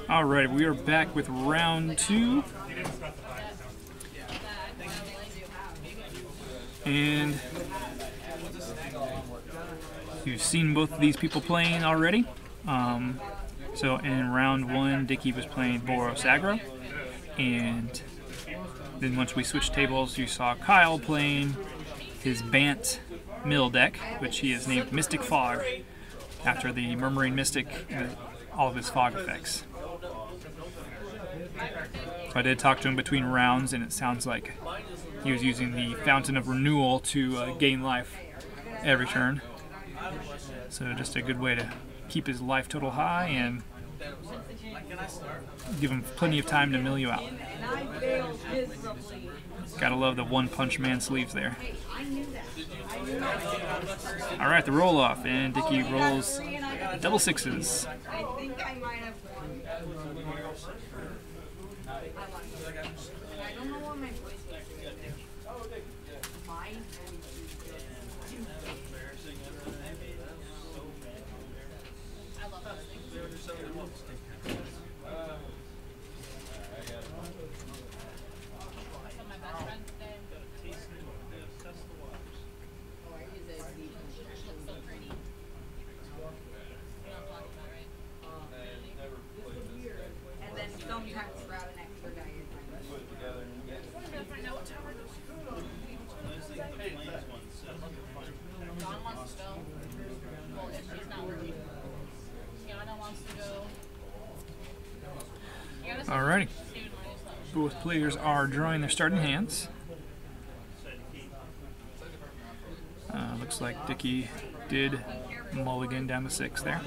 Alright, we are back with round 2. And you've seen both of these people playing already. So in round 1, Dickey was playing Boros Aggro. And then once we switched tables, you saw Kyle playing his Bant Mill deck, which he has named Mystic Fog, after the Murmuring Mystic and all of his fog effects. So I did talk to him between rounds, and it sounds like he was using the Fountain of Renewal to gain life every turn. So just a good way to keep his life total high and give him plenty of time to mill you out. Gotta love the One Punch Man sleeves there. Alright, the roll off, and Dickey rolls double sixes. Alrighty, both players are drawing their starting hands. Looks like Dickey did mulligan down to 6 there.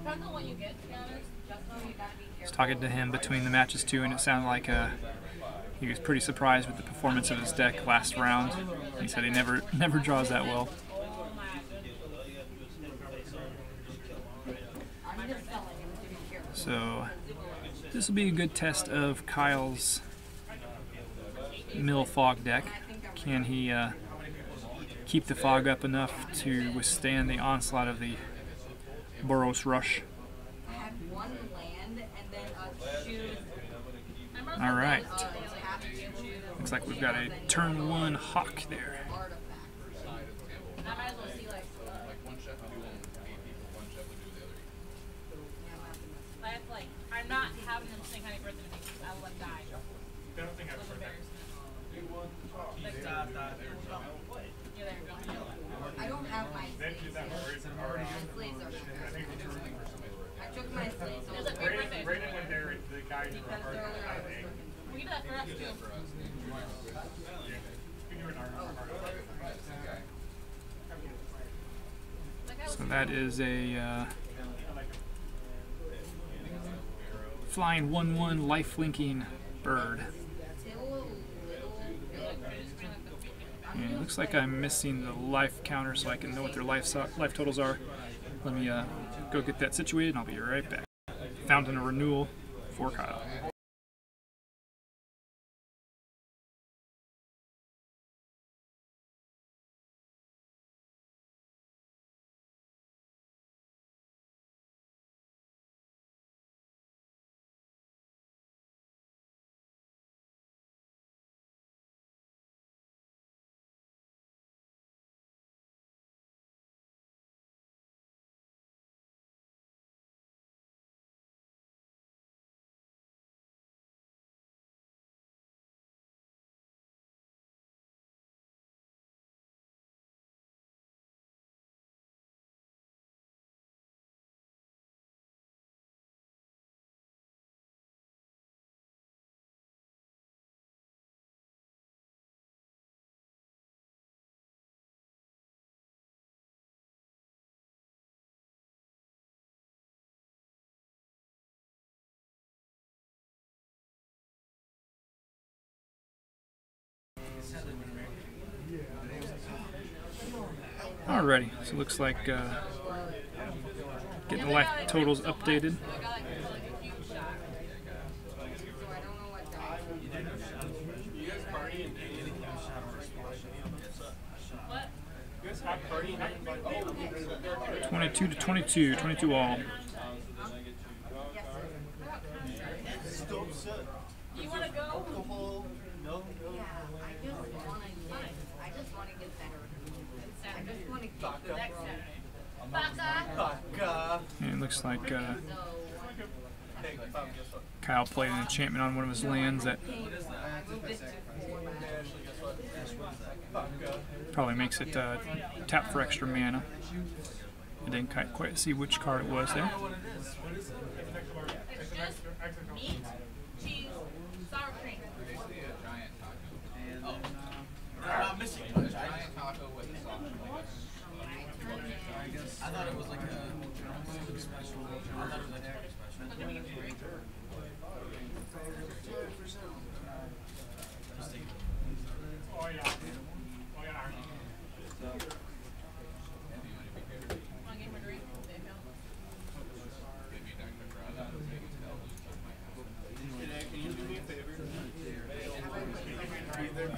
I was talking to him between the matches too, and it sounded like he was pretty surprised with the performance of his deck last round. He said he never draws that well. So this will be a good test of Kyle's Mill Fog deck. Can he keep the fog up enough to withstand the onslaught of the Boros Rush? Alright. Looks like we've got a turn 1 Hawk there. I'm not having them sing Happy Birthday to me. I will let die. I don't think I've heard that. I don't have my sleeves. I took my sleeves. It was a great birthday. Right when they're the guys who are We can do that for us too. So that is a flying 1/1 life-linking bird. And it looks like I'm missing the life counter so I can know what their life totals are. Let me go get that situated and I'll be right back. Fountain of Renewal for Kyle. Alrighty, so it looks like getting the life totals updated. What? 22 to 22, 22 all. Next Saturday. And it looks like Kyle played an enchantment on one of his lands that probably makes it tap for extra mana. I didn't quite see which card it was there. It's just meat, cheese, sour cream. I'm missing a giant taco with sausage. I thought it was like a special. I thought it was like a special. Oh yeah. Oh yeah. Want to get him a drink?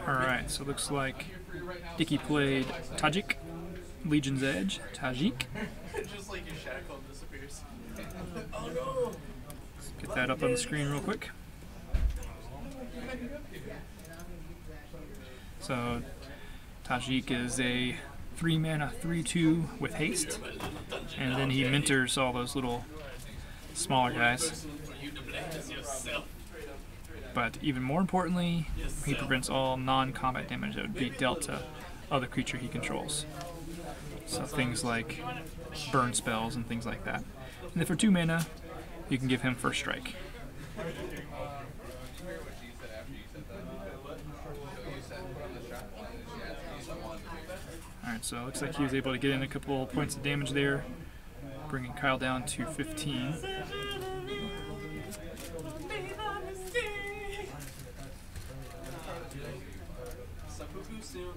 Alright, so it looks like Dickey played Tajik, Legion's Edge, Tajik. Just like your shackle disappears. Oh no! Let's get that up on the screen real quick. So Tajik is a 3-mana 3/2 with haste, and then he mentors all those little smaller guys. But even more importantly, he prevents all non-combat damage that would be dealt to other creature he controls. So things like burn spells and things like that. And then for 2 mana, you can give him first strike. Alright, so it looks like he was able to get in a couple points of damage there, bringing Kyle down to 15.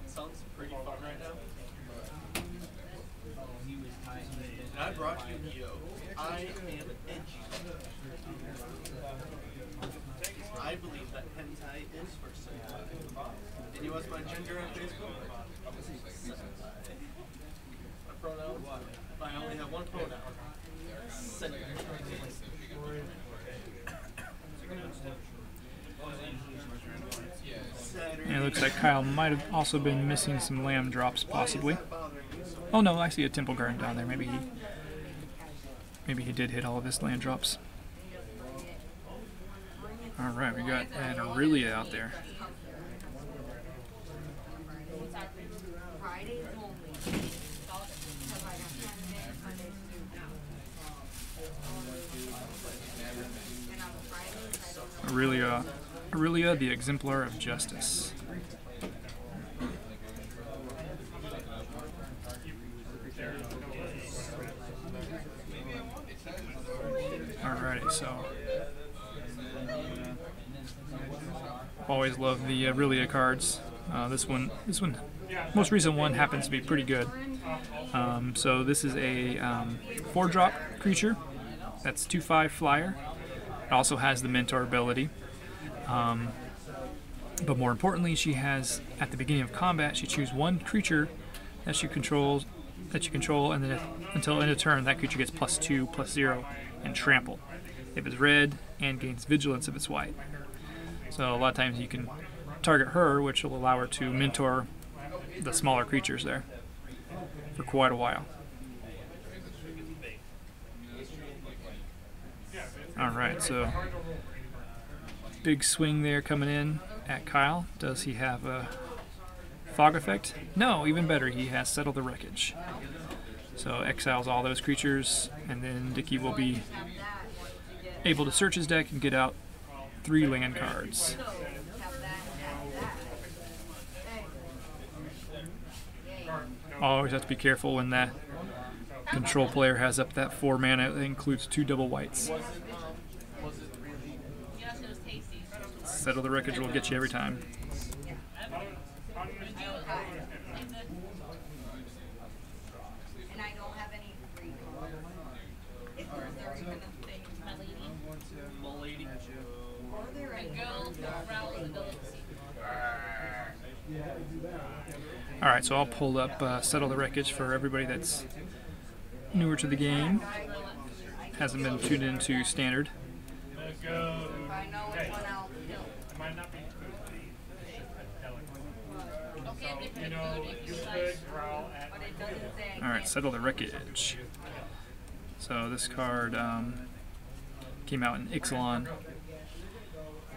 Sounds pretty fun right now. And I brought you Yo. I am edgy. I believe that hentai is for sentai. Did you watch my gender on Facebook? My pronoun? I only have one pronoun. Sentai. And it looks like Kyle might have also been missing some lamb drops, possibly. Oh no, I see a Temple Garden down there. Maybe he did hit all of his land drops. All right, we got an Aurelia out there. Aurelia, the Exemplar of Justice. Alrighty, so always love the Aurelia cards. This one, most recent one happens to be pretty good. So this is a 4-drop creature. That's 2/5 flyer. It also has the Mentor ability. But more importantly, she has, at the beginning of combat, she chooses one creature that you control, and then until end of turn, that creature gets +2, +0, and trample if it's red, and gains vigilance if it's white. So a lot of times you can target her, which will allow her to mentor the smaller creatures there for quite a while. Alright, so big swing there coming in at Kyle. Does he have a fog effect? No, even better, he has Settle the Wreckage. So exiles all those creatures, and then Dickey will be able to search his deck and get out 3 land cards. Always have to be careful when that control player has up that 4 mana that includes 2 double whites. Yes, it was tasty. Settle the Wreckage will get you every time. And I don't have any free cards. Is there even a thing? My lady. Are there The any? girl who aroused the delicacy. Alright, so I'll pull up Settle the Wreckage for everybody that's newer to the game. Hasn't been tuned into Standard. If I know which one I'll kill. It might not be Okay, You know, you could growl at But it doesn't say. Alright, settle the wreckage. So this card came out in Ixalan,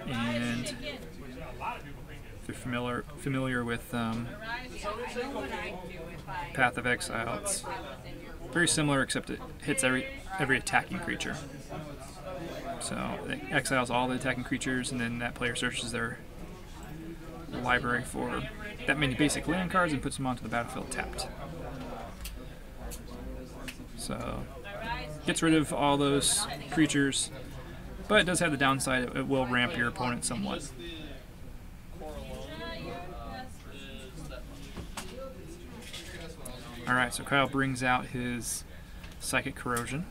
and which a lot of people think is. if you're familiar with I know what I'd do if I Path of Exile, it's very similar except it hits every attacking creature. So it exiles all the attacking creatures, and then that player searches their library for that many basic land cards and puts them onto the battlefield tapped. So gets rid of all those creatures, but it does have the downside, it will ramp your opponent somewhat. Alright, so Kyle brings out his Psychic Corrosion.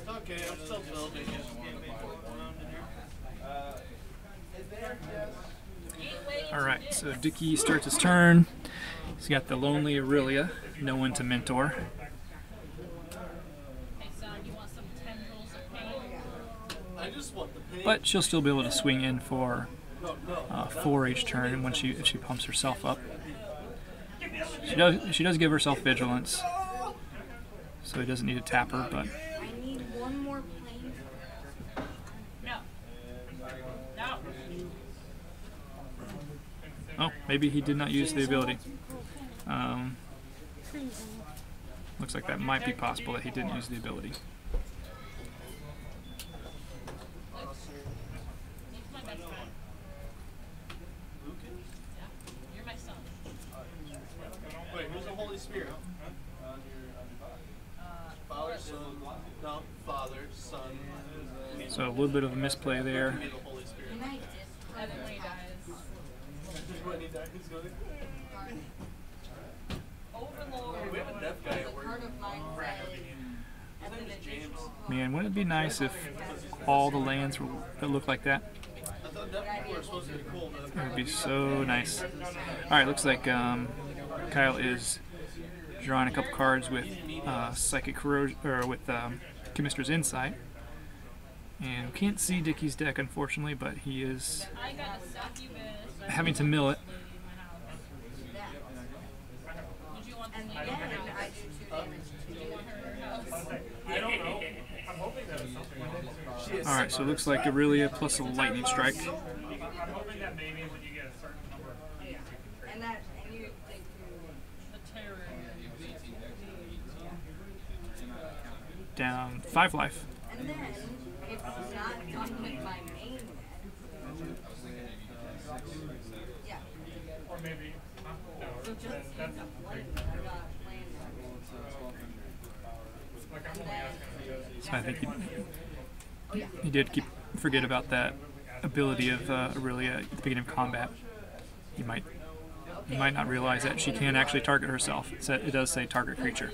Okay, I'm still building it. Alright, so Dickey starts his turn. He's got the Lonely Aurelia, no one to mentor. Hey son, you want some tendrils of pain? I just want the pain. But she'll still be able to swing in for 4 each turn when if she pumps herself up. She does give herself vigilance, so he doesn't need to tap her, but I need one more plane. No. No. oh, maybe he did not use the ability. Looks like that might be possible that he didn't use the ability. He's my best friend. Yeah. You're my son. Wait, who's the Holy Spirit? Father, Son. No, Father, Son. So a little bit of a misplay there. Be the Holy Spirit. Can I discard And then when he dies. When he died, he's going. Overlord. We have a deaf guy at the work. card of mine says, His name is James. Man, wouldn't it be nice if all the lands were, that look like that? I thought deaf people were supposed to be cool, but It would be so nice. Alright, looks like Kyle is drawing a couple cards with Psychic Corrosion, or with Chemister's Insight. And we can't see Dickey's deck, unfortunately, but he is I got a succubus. having to mill it. Would you want the and snake then in your house? I do 2 damage to Would you want her in your house? I don't know. I'm hoping that it's something else. Alright, so it looks like Aurelia plus a Lightning Strike. I'm hoping that maybe when you get a certain number of keys, you can trade. and you take The terror. Down 5 life. and then it's not done with my main deck. Yeah. Or maybe, no, So just that's take a plane. I got land. like I'm only asking because So I think Oh yeah. he did forget about that ability of Aurelia at the beginning of combat. You might not realize that she can actually target herself. It does say target creature.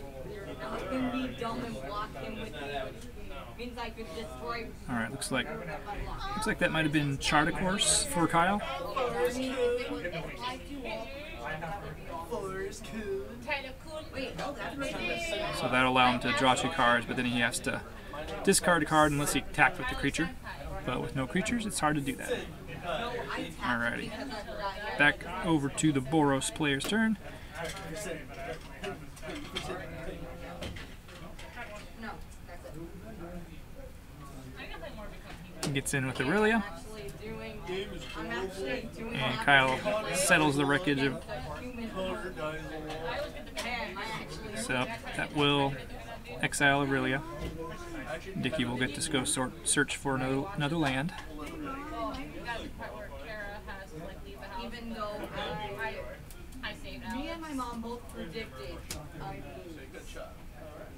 I can be dumb and block him with means I could destroy. Alright, looks like that might have been Charticourse for Kyle. Forest cool. Kind of cool. Wait, no, that's right. So that'll allow him to draw 2 cards, but then he has to discard a card unless he attacked with the creature. But with no creatures, it's hard to do that. No, I tapped Alrighty. because I forgot. Back over to the Boros player's turn. No, that's it. I can play more because he He gets in with Aurelia, I'm actually doing. and Kyle settles the wreckage of. So that will exile Aurelia. Dickey will get to go search for another land. Well, you got the part where Kara has to like leave the house. Even though I saved me Alex. and my mom both predicted I lose. Good shot.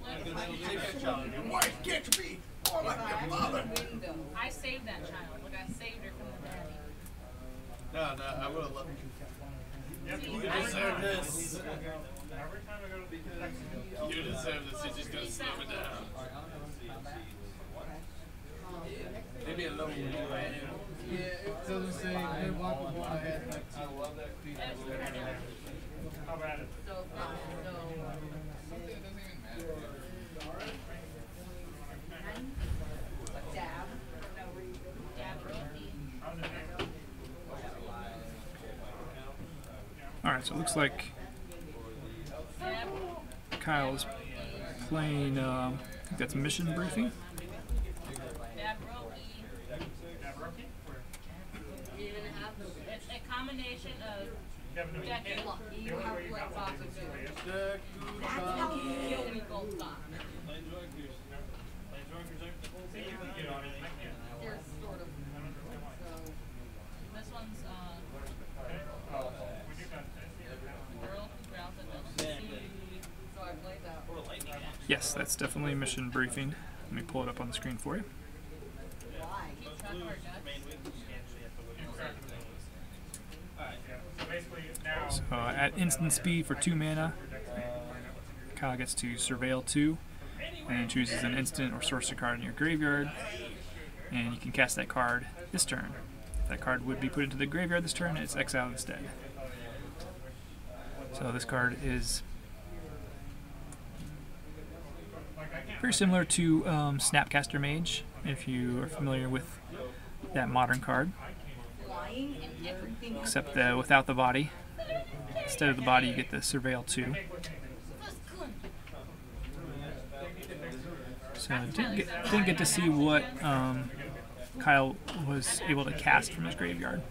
Look, Take that shot. Your wife gets me. Oh, If like I your actually father. win though. I saved that child. Look, I saved her from the daddy. No, I would have loved you. every You time deserve this. I go to the You deserve this. You're just gonna slow it down. Maybe a little more. Yeah, it doesn't say good luck with what I had like how bad is So dab for no reason. Dab Ricky. So it looks like Kyle is playing, I think that's Mission Briefing. It's a combination of Dickey. You have like Fozzard too. Deck, That's how you kill me gold box. They're sort of. So, This one's Karl, Grapple, so I played that. Yes, that's definitely Mission Briefing. Let me pull it up on the screen for you. Why? keep track of our decks. So at instant speed for 2 mana, Kyle gets to Surveil 2, and then chooses an instant or sorcery card in your graveyard, and you can cast that card this turn. If that card would be put into the graveyard this turn, it's exiled instead. So this card is very similar to Snapcaster Mage, if you are familiar with that modern card, Flying and everything. except without the body. Instead of the body, you get the Surveil 2. So I didn't get to see what Kyle was able to cast from his graveyard.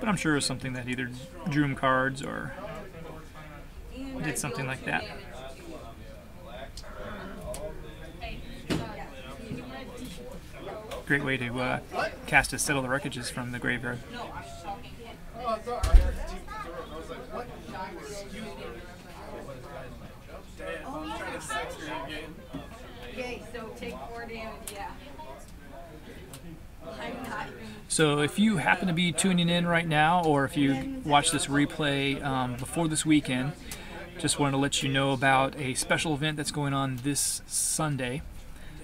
But I'm sure it was something that either drew him cards or did something like that. Great way to cast a Settle the Wreckages from the graveyard. Oh, I thought I was like, what? Okay, so take 4 damage, yeah. I'm not even. So if you happen to be tuning in right now, or if you watch this replay before this weekend, just wanted to let you know about a special event that's going on this Sunday.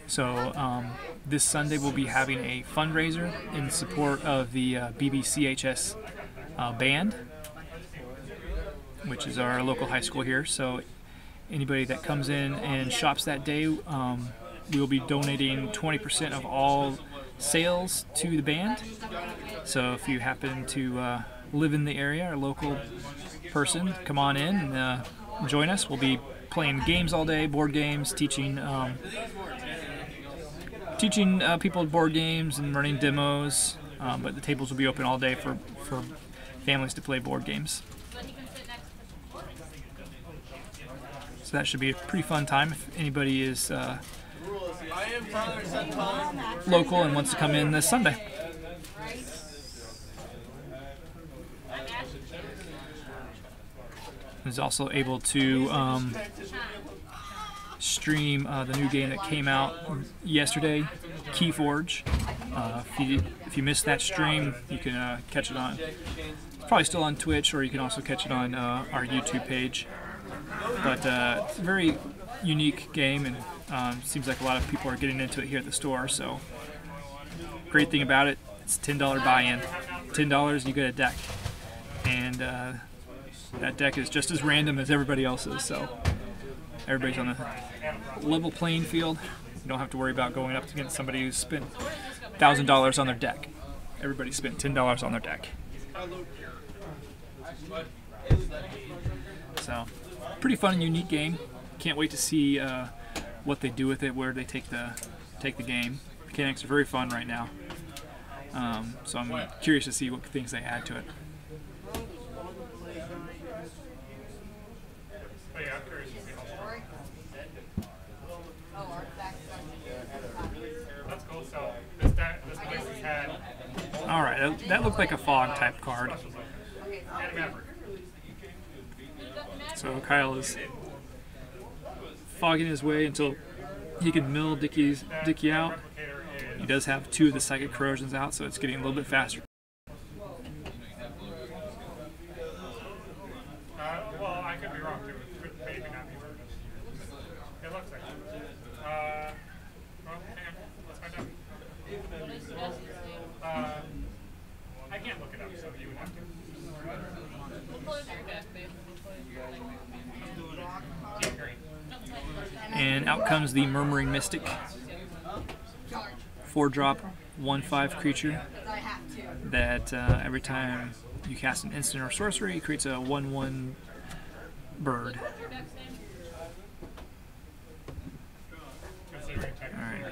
So this Sunday we'll be having a fundraiser in support of the BBCHS band, which is our local high school here. So anybody that comes in and shops that day, we'll be donating 20% of all sales to the band. So if you happen to live in the area, a local person, come on in and join us. We'll be playing games all day, board games, teaching people board games and running demos, but the tables will be open all day for families to play board games. So that should be a pretty fun time if anybody is local and wants to come in this Sunday. Is also able to stream the new game that came out yesterday, Keyforge. If you missed that stream, you can catch it on, probably still on Twitch, or you can also catch it on our YouTube page. But it's a very unique game, and seems like a lot of people are getting into it here at the store. So great thing about it, it's $10 buy-in. $10, you get a deck, and that deck is just as random as everybody else's. So everybody's on a level playing field. You don't have to worry about going up against somebody who's spent $1,000 on their deck. Everybody spent $10 on their deck. So, pretty fun and unique game. Can't wait to see what they do with it, where they take the game. Mechanics are very fun right now. So I'm curious to see what things they add to it. Alright, that looked like a fog type card. So Kyle is fogging his way until he can mill Dickey out. He does have 2 of the Psychic Corrosions out, so it's getting a little bit faster. Well, I could be wrong too. It could maybe not be true. It looks like it. Well, hang on. Let's find out. I can't look it up, so you would have to. We'll close your deck, babe. And out comes the Murmuring Mystic. 4-drop, 1/5 creature that every time you cast an instant or sorcery, it creates a 1/1 bird. Alright.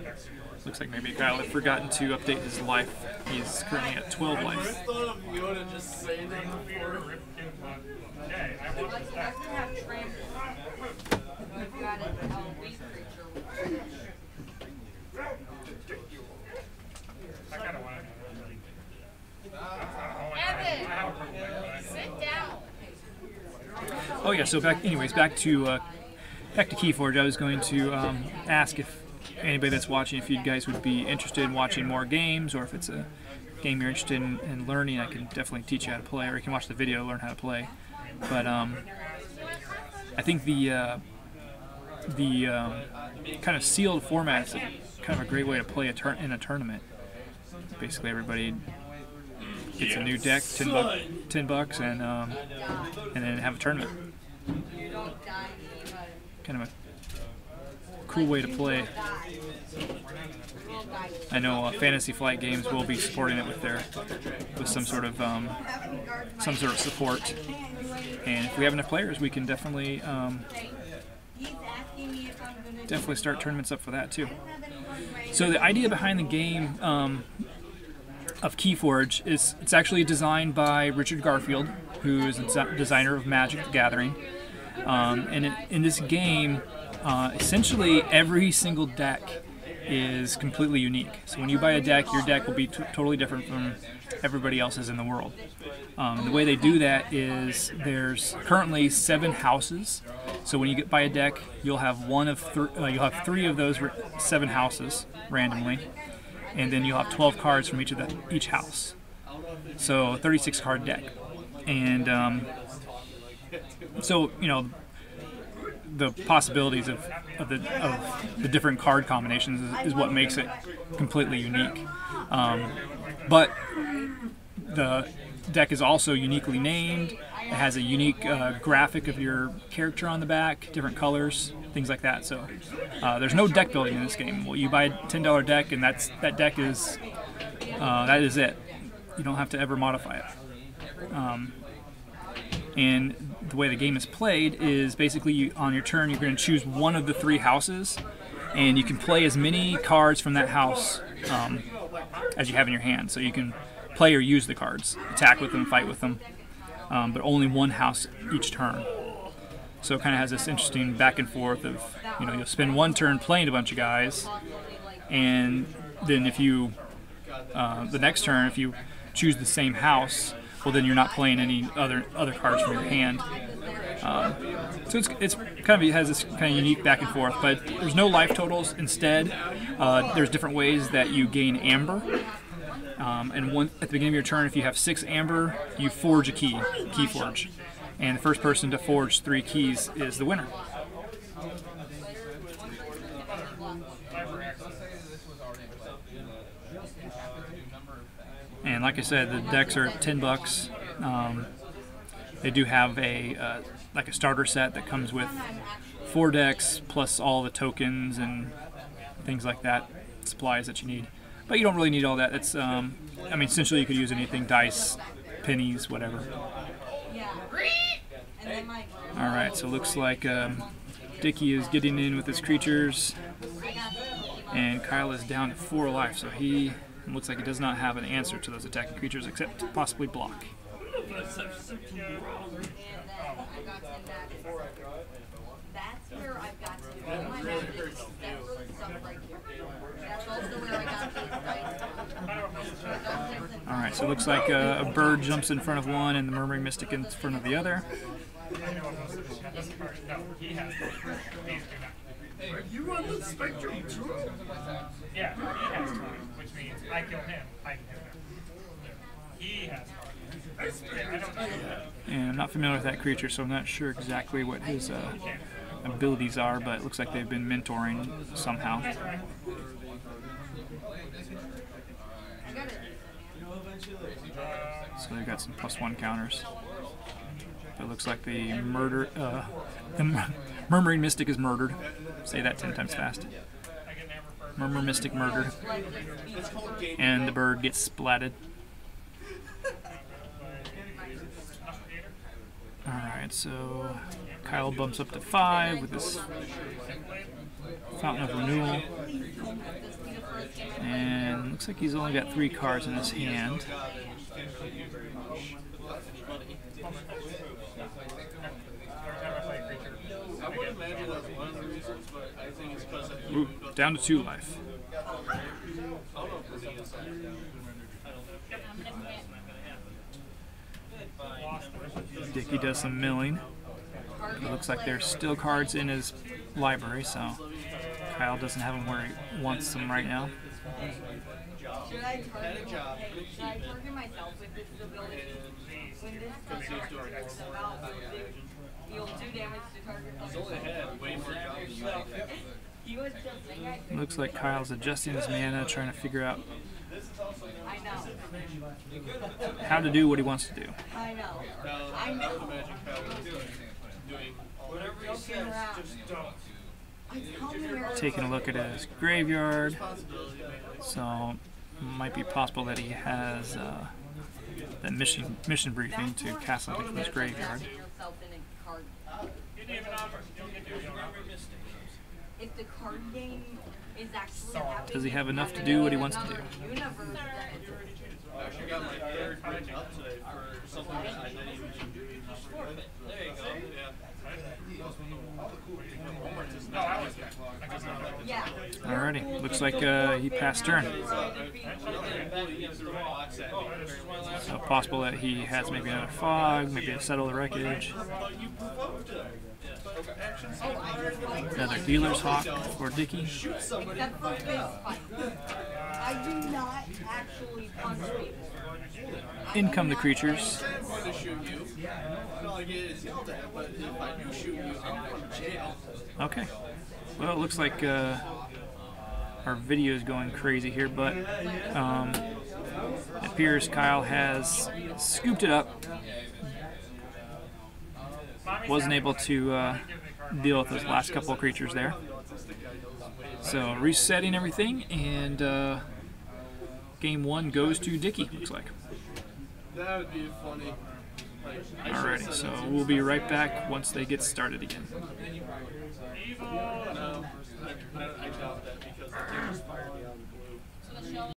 Looks like maybe Kyle had forgotten to update his life. He's currently at 12 I life. just thought of Yoda just saying that before. Okay, I want this deck. I have trample. I've got a weak creature. I kind of want to. Evan, sit down. Oh yeah, so back to Keyforge. I was going to ask if anybody that's watching, if you guys would be interested in watching more games, or if it's a game you're interested in learning, I can definitely teach you how to play, or you can watch the video, learn how to play. But I think the kind of sealed format is kind of a great way to play in a tournament. Basically, everybody gets a new deck, $10, and then have a tournament. Kind of a cool way to play. I know Fantasy Flight Games will be supporting it with some sort of support. And if we have enough players, we can definitely start tournaments up for that too. So the idea behind the game of Keyforge is it's actually designed by Richard Garfield, who is a designer of Magic: The Gathering. And in this game, essentially every single deck is completely unique. So when you buy a deck, your deck will be totally different from everybody else's in the world. The way they do that is there's currently 7 houses. So when you buy a deck, you'll have you'll have 3 of those 7 houses randomly, and then you'll have 12 cards from each house. So 36 card deck, and so you know the possibilities of the different card combinations is what makes it completely unique. But the deck is also uniquely named. It has a unique graphic of your character on the back, different colors, things like that. So there's no deck building in this game. Well, you buy a $10 deck, and that deck is that is it. You don't have to ever modify it. And the way the game is played is basically on your turn you're going to choose one of the 3 houses, and you can play as many cards from that house as you have in your hand. So you can play or use the cards, attack with them, fight with them, but only one house each turn. So it kind of has this interesting back and forth of, you know, you'll spend one turn playing a bunch of guys, and then if you the next turn, if you choose the same house, well then you're not playing any other cards from your hand. So it's kind of, it has this kind of unique back and forth, but there's no life totals. Instead, there's different ways that you gain amber. And at the beginning of your turn, if you have 6 amber, you forge a key forge, and the first person to forge 3 keys is the winner. And like I said, the decks are $10. They do have like a starter set that comes with 4 decks plus all the tokens and things like that, supplies that you need. But you don't really need all that. It's I mean, essentially you could use anything: dice, pennies, whatever. All right, so it looks like Dickey is getting in with his creatures, and Kyle is down to 4 life. So he looks like he does not have an answer to those attacking creatures except possibly block. That's where I've got to do all my magic. That's stuff right here. That's also where I got these dice. Alright, so it looks like a bird jumps in front of one and the Murmuring Mystic in front of the other. You run the spectrum too? Yeah, he has time, which means I kill him, I can kill him. He has time. I don't know. And I'm not familiar with that creature, so I'm not sure exactly what his abilities are, but it looks like they've been mentoring somehow. So they've got some +1 counters. It looks like the Murmuring Mystic is murdered. Say that 10 times fast. Murmur Mystic murdered. And the bird gets splatted. Alright, so Kyle bumps up to 5 with his Fountain of Renewal. And looks like he's only got 3 cards in his hand. I would imagine that's one of the reasons, but I think it's because Ooh, down to 2 life. Dickey does some milling. It looks like there's still cards in his library, so Kyle doesn't have them where he wants them right now. Should I target myself with this ability? When this is about, you'll do damage to target. he's only had way more job than you have. He was just saying Looks like Kyle's adjusting his mana, trying to figure out I know. how to do what he wants to do. I know. I would imagine Kyle was doing Whatever he says, just don't. Taking a look at his graveyard, so might be possible that he has that mission briefing to cast something from his graveyard. If the card game is actually happening, Does he have enough to do what he wants to do? I actually got my third written up today for something that I didn't even do. There you go. yeah. Alrighty, looks like he passed turn. So possible that he has maybe another fog, maybe a settle the wreckage. Another dealer's hawk for Dickey. Except for fist fight. I do not actually punch people. In come the creatures. I'm going to shoot you. Not like it is yelled at, but if I do shoot you, I'm going to jail. Okay. Well, it looks like our video is going crazy here, but it appears Kyle has scooped it up. Wasn't able to deal with those last couple of creatures there. So resetting everything, and game 1 goes to Dickey, looks like. That would be funny. Alrighty, so we'll be right back once they get started again. No, I doubt that because the thing was fired out of the blue.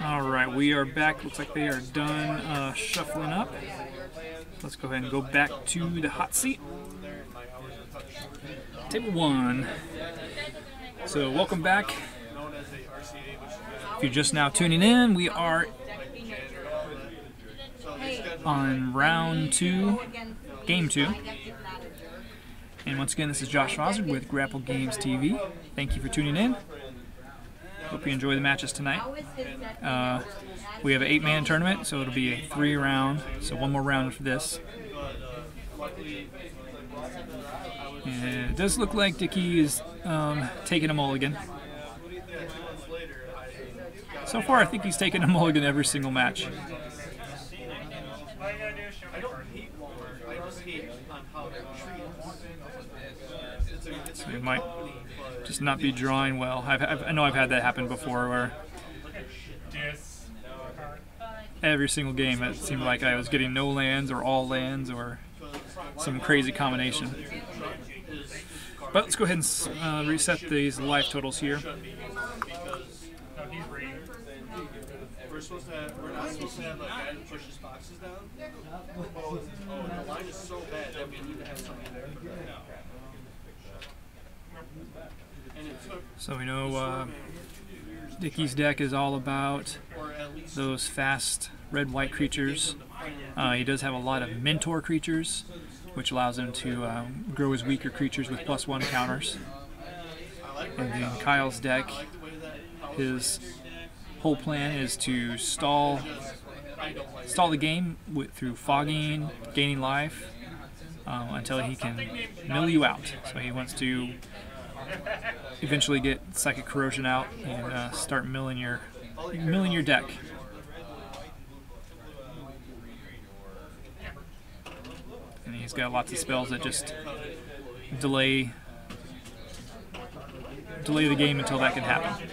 Alright, we are back. Looks like they are done shuffling up. Let's go ahead and go back to the hot seat. Table 1. So welcome back. If you're just now tuning in, we are on round 2, game 2. And once again, this is Josh Fozzard with Grapple Games TV. Thank you for tuning in. Hope you enjoy the matches tonight. We have an 8-man tournament, so it'll be a 3-round, so one more round for this. And it does look like Dickey is taking a mulligan. So far, I think he's taken a mulligan every single match. So he might just not be drawing well. I know I've had that happen before, where every single game it seemed like I was getting no lands or all lands or some crazy combination. But let's go ahead and reset these life totals here. We're not supposed to have a guy that pushes boxes down. Oh, the line is so bad that we need to have somebody there. So we know Dickey's deck is all about those fast red-white creatures. He does have a lot of mentor creatures, which allows him to grow his weaker creatures with +1 counters. And then Kyle's deck, his whole plan is to stall the game through fogging, gaining life, until he can mill you out. So he wants to eventually get Psychic Corrosion out and start milling your deck. And he's got lots of spells that just delay the game until that can happen.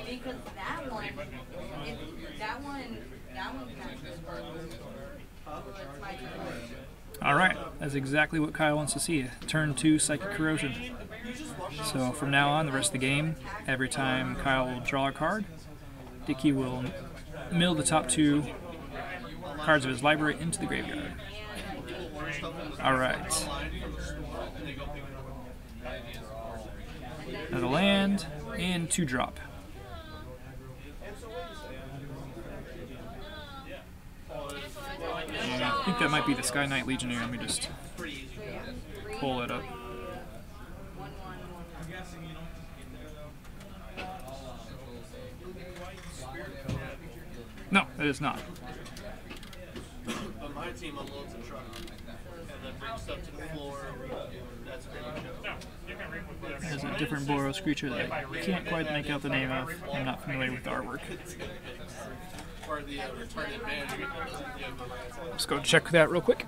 Because that one catches Alright, that's exactly what Kyle wants to see. Turn 2 Psychic Corrosion. So from now on, the rest of the game, every time Kyle will draw a card, Dickey will mill the top 2 cards of his library into the graveyard. Alright. Another land, and 2 drop. And I think that might be the Sky Knight Legionnaire. Let me just pull it up. No, it is not. But my team unloads a truck and then brings stuff to the floor. That's pretty much it. There's a different Boros creature that I can't quite make out the name of. I'm not familiar with the artwork. Or the retarded man. Let's go check that real quick.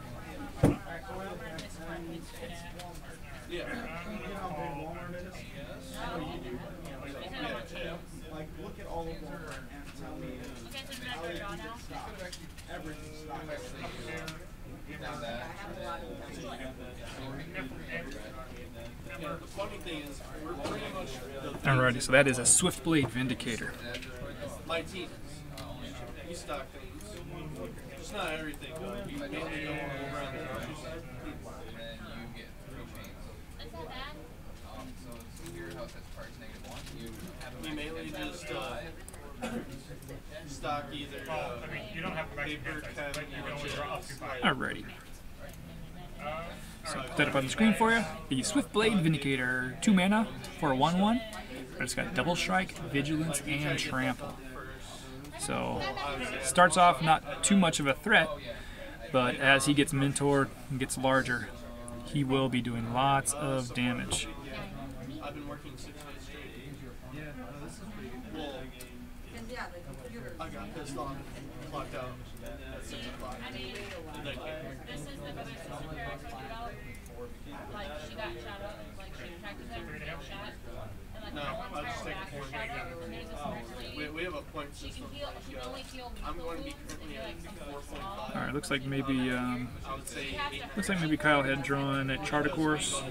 Yeah. Like, look at all of them and tell me how they can stock. Everything stock. The funny thing is, we're pretty much Alrighty, so that is a Swiftblade Vindicator. my team. We stock things. Just not everything. We mainly go over on the country side. We mainly just stock either You don't have to paper, cat, Alrighty. So put that up on the screen for you. The Swiftblade Vindicator, 2 mana for a 1/1. But it's got Double Strike, Vigilance, and Trample. So starts off not too much of a threat, but as he gets mentored and gets larger, he will be doing lots of damage. I've been working 6 days straight. Well, I got pissed off and clocked out at 6 o'clock. And then point She system. can heal. She can only heal I'm lethal going to be wounds if currently you're at like something 4.5. All right, looks like maybe I would say 8. looks like maybe Kyle had drawn a chart course.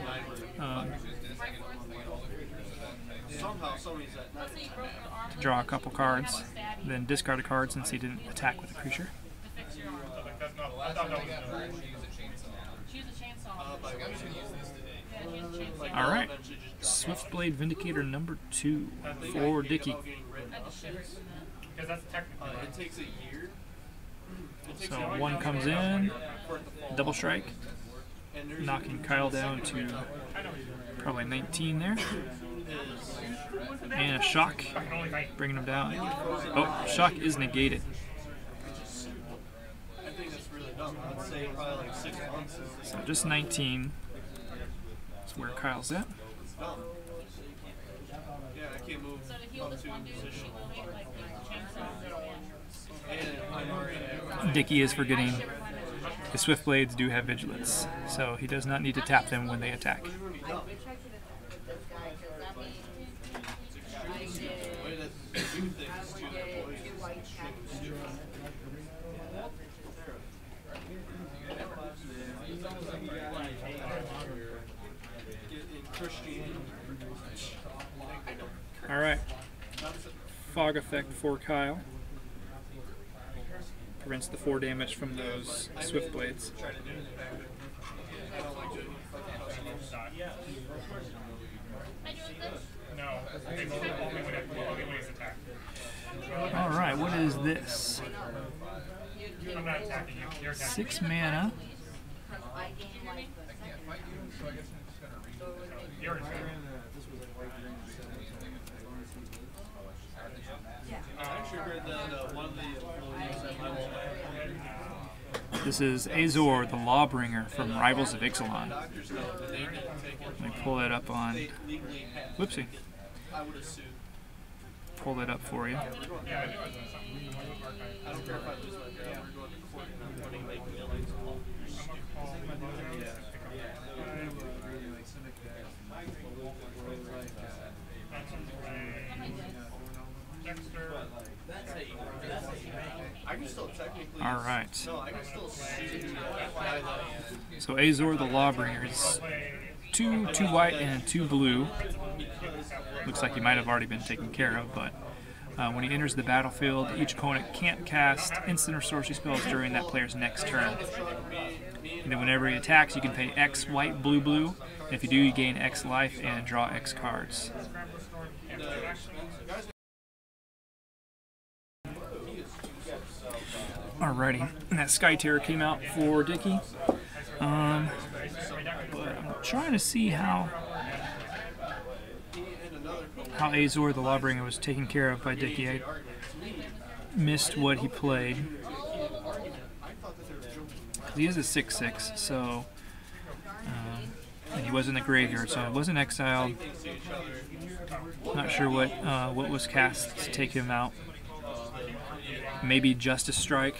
Somehow somebody's at 9. Let's say you broke your arm. Draw a couple cards, then discard a card since he didn't attack with a creature. To fix your arm. That's not, I thought that was She used a chainsaw. By Yeah, she used a chainsaw. All right, Swiftblade Vindicator number 2 for Dickey. I just shivered from that. because that's technically right. It takes a year. It takes So a year one comes in, for it to fall double off. strike, And there's knocking Kyle down to probably 19 there, and a shock, bringing him down. Oh, shock is negated. I think that's really dumb. I'd say probably like 6 months is So just 19 is where Kyle's at. dumb. Yeah, I can't move So to heal up this to one dude, she position. literally like used a chainsaw. And I'm already Dickey is forgetting the Swiftblades do have vigilance, so he does not need to tap them when they attack. it's gonna be dumb. Way to do things to their boys. Get in Christianity. All right, fog effect for Kyle. Prevents the 4 damage from those Swiftblades. I don't like doing No, it's only when it's attacked. All right, what is this? I'm not attacking you. You're attacking 6 mana. You're attacking. I actually heard that one of the employees at my wall This is Azor, the Lawbringer from Rivals of Ixalan. doctors know that they didn't take it. Let me pull that up on. They legally have. Whoopsie. I would assume. Pull that up for you. Yeah, I knew it was something. I don't care if I lose my job. We're going to court and I'm going to make millions. I can still technically. All right. No, I can still sue the guy that So Azor, the Lawbringer is 2 white and 2 blue. Looks like he might have already been taken care of, but when he enters the battlefield, each opponent can't cast instant or sorcery spells during that player's next turn. And then whenever he attacks, you can pay X white, blue, blue. And if you do, you gain X life and draw X cards. Alrighty, and that Sky Terror came out for Dickey. But I'm trying to see how Azor, the Lawbringer, was taken care of by Dickey. I missed what he played. He is a 6/6, so and he was in the graveyard, so it wasn't exiled. Not sure what was cast to take him out. Maybe Justice Strike.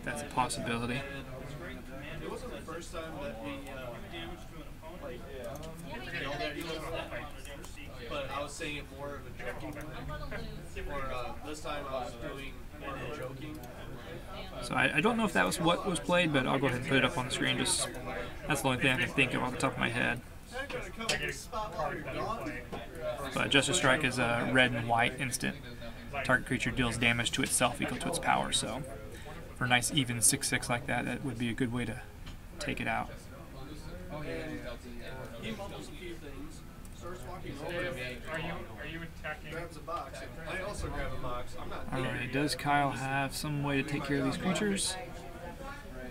That's a possibility. It wasn't the first time that we yelled at each other, but I was saying it more of a joking. Or this time I was doing more of a joking. So I don't know if that was what was played, but I'll go ahead and put it up on the screen. Just that's the only thing I can think of off the top of my head. But Justice Strike is a red and white instant. Target creature deals damage to itself equal to its power. So for a nice even 6/6 like that, that would be a good way to take it out. He mumbles a few things, starts walking over to me, Are you attacking? grabs a box, and I also grab a box. I'm not Alright, does Kyle have some way to take care of these creatures?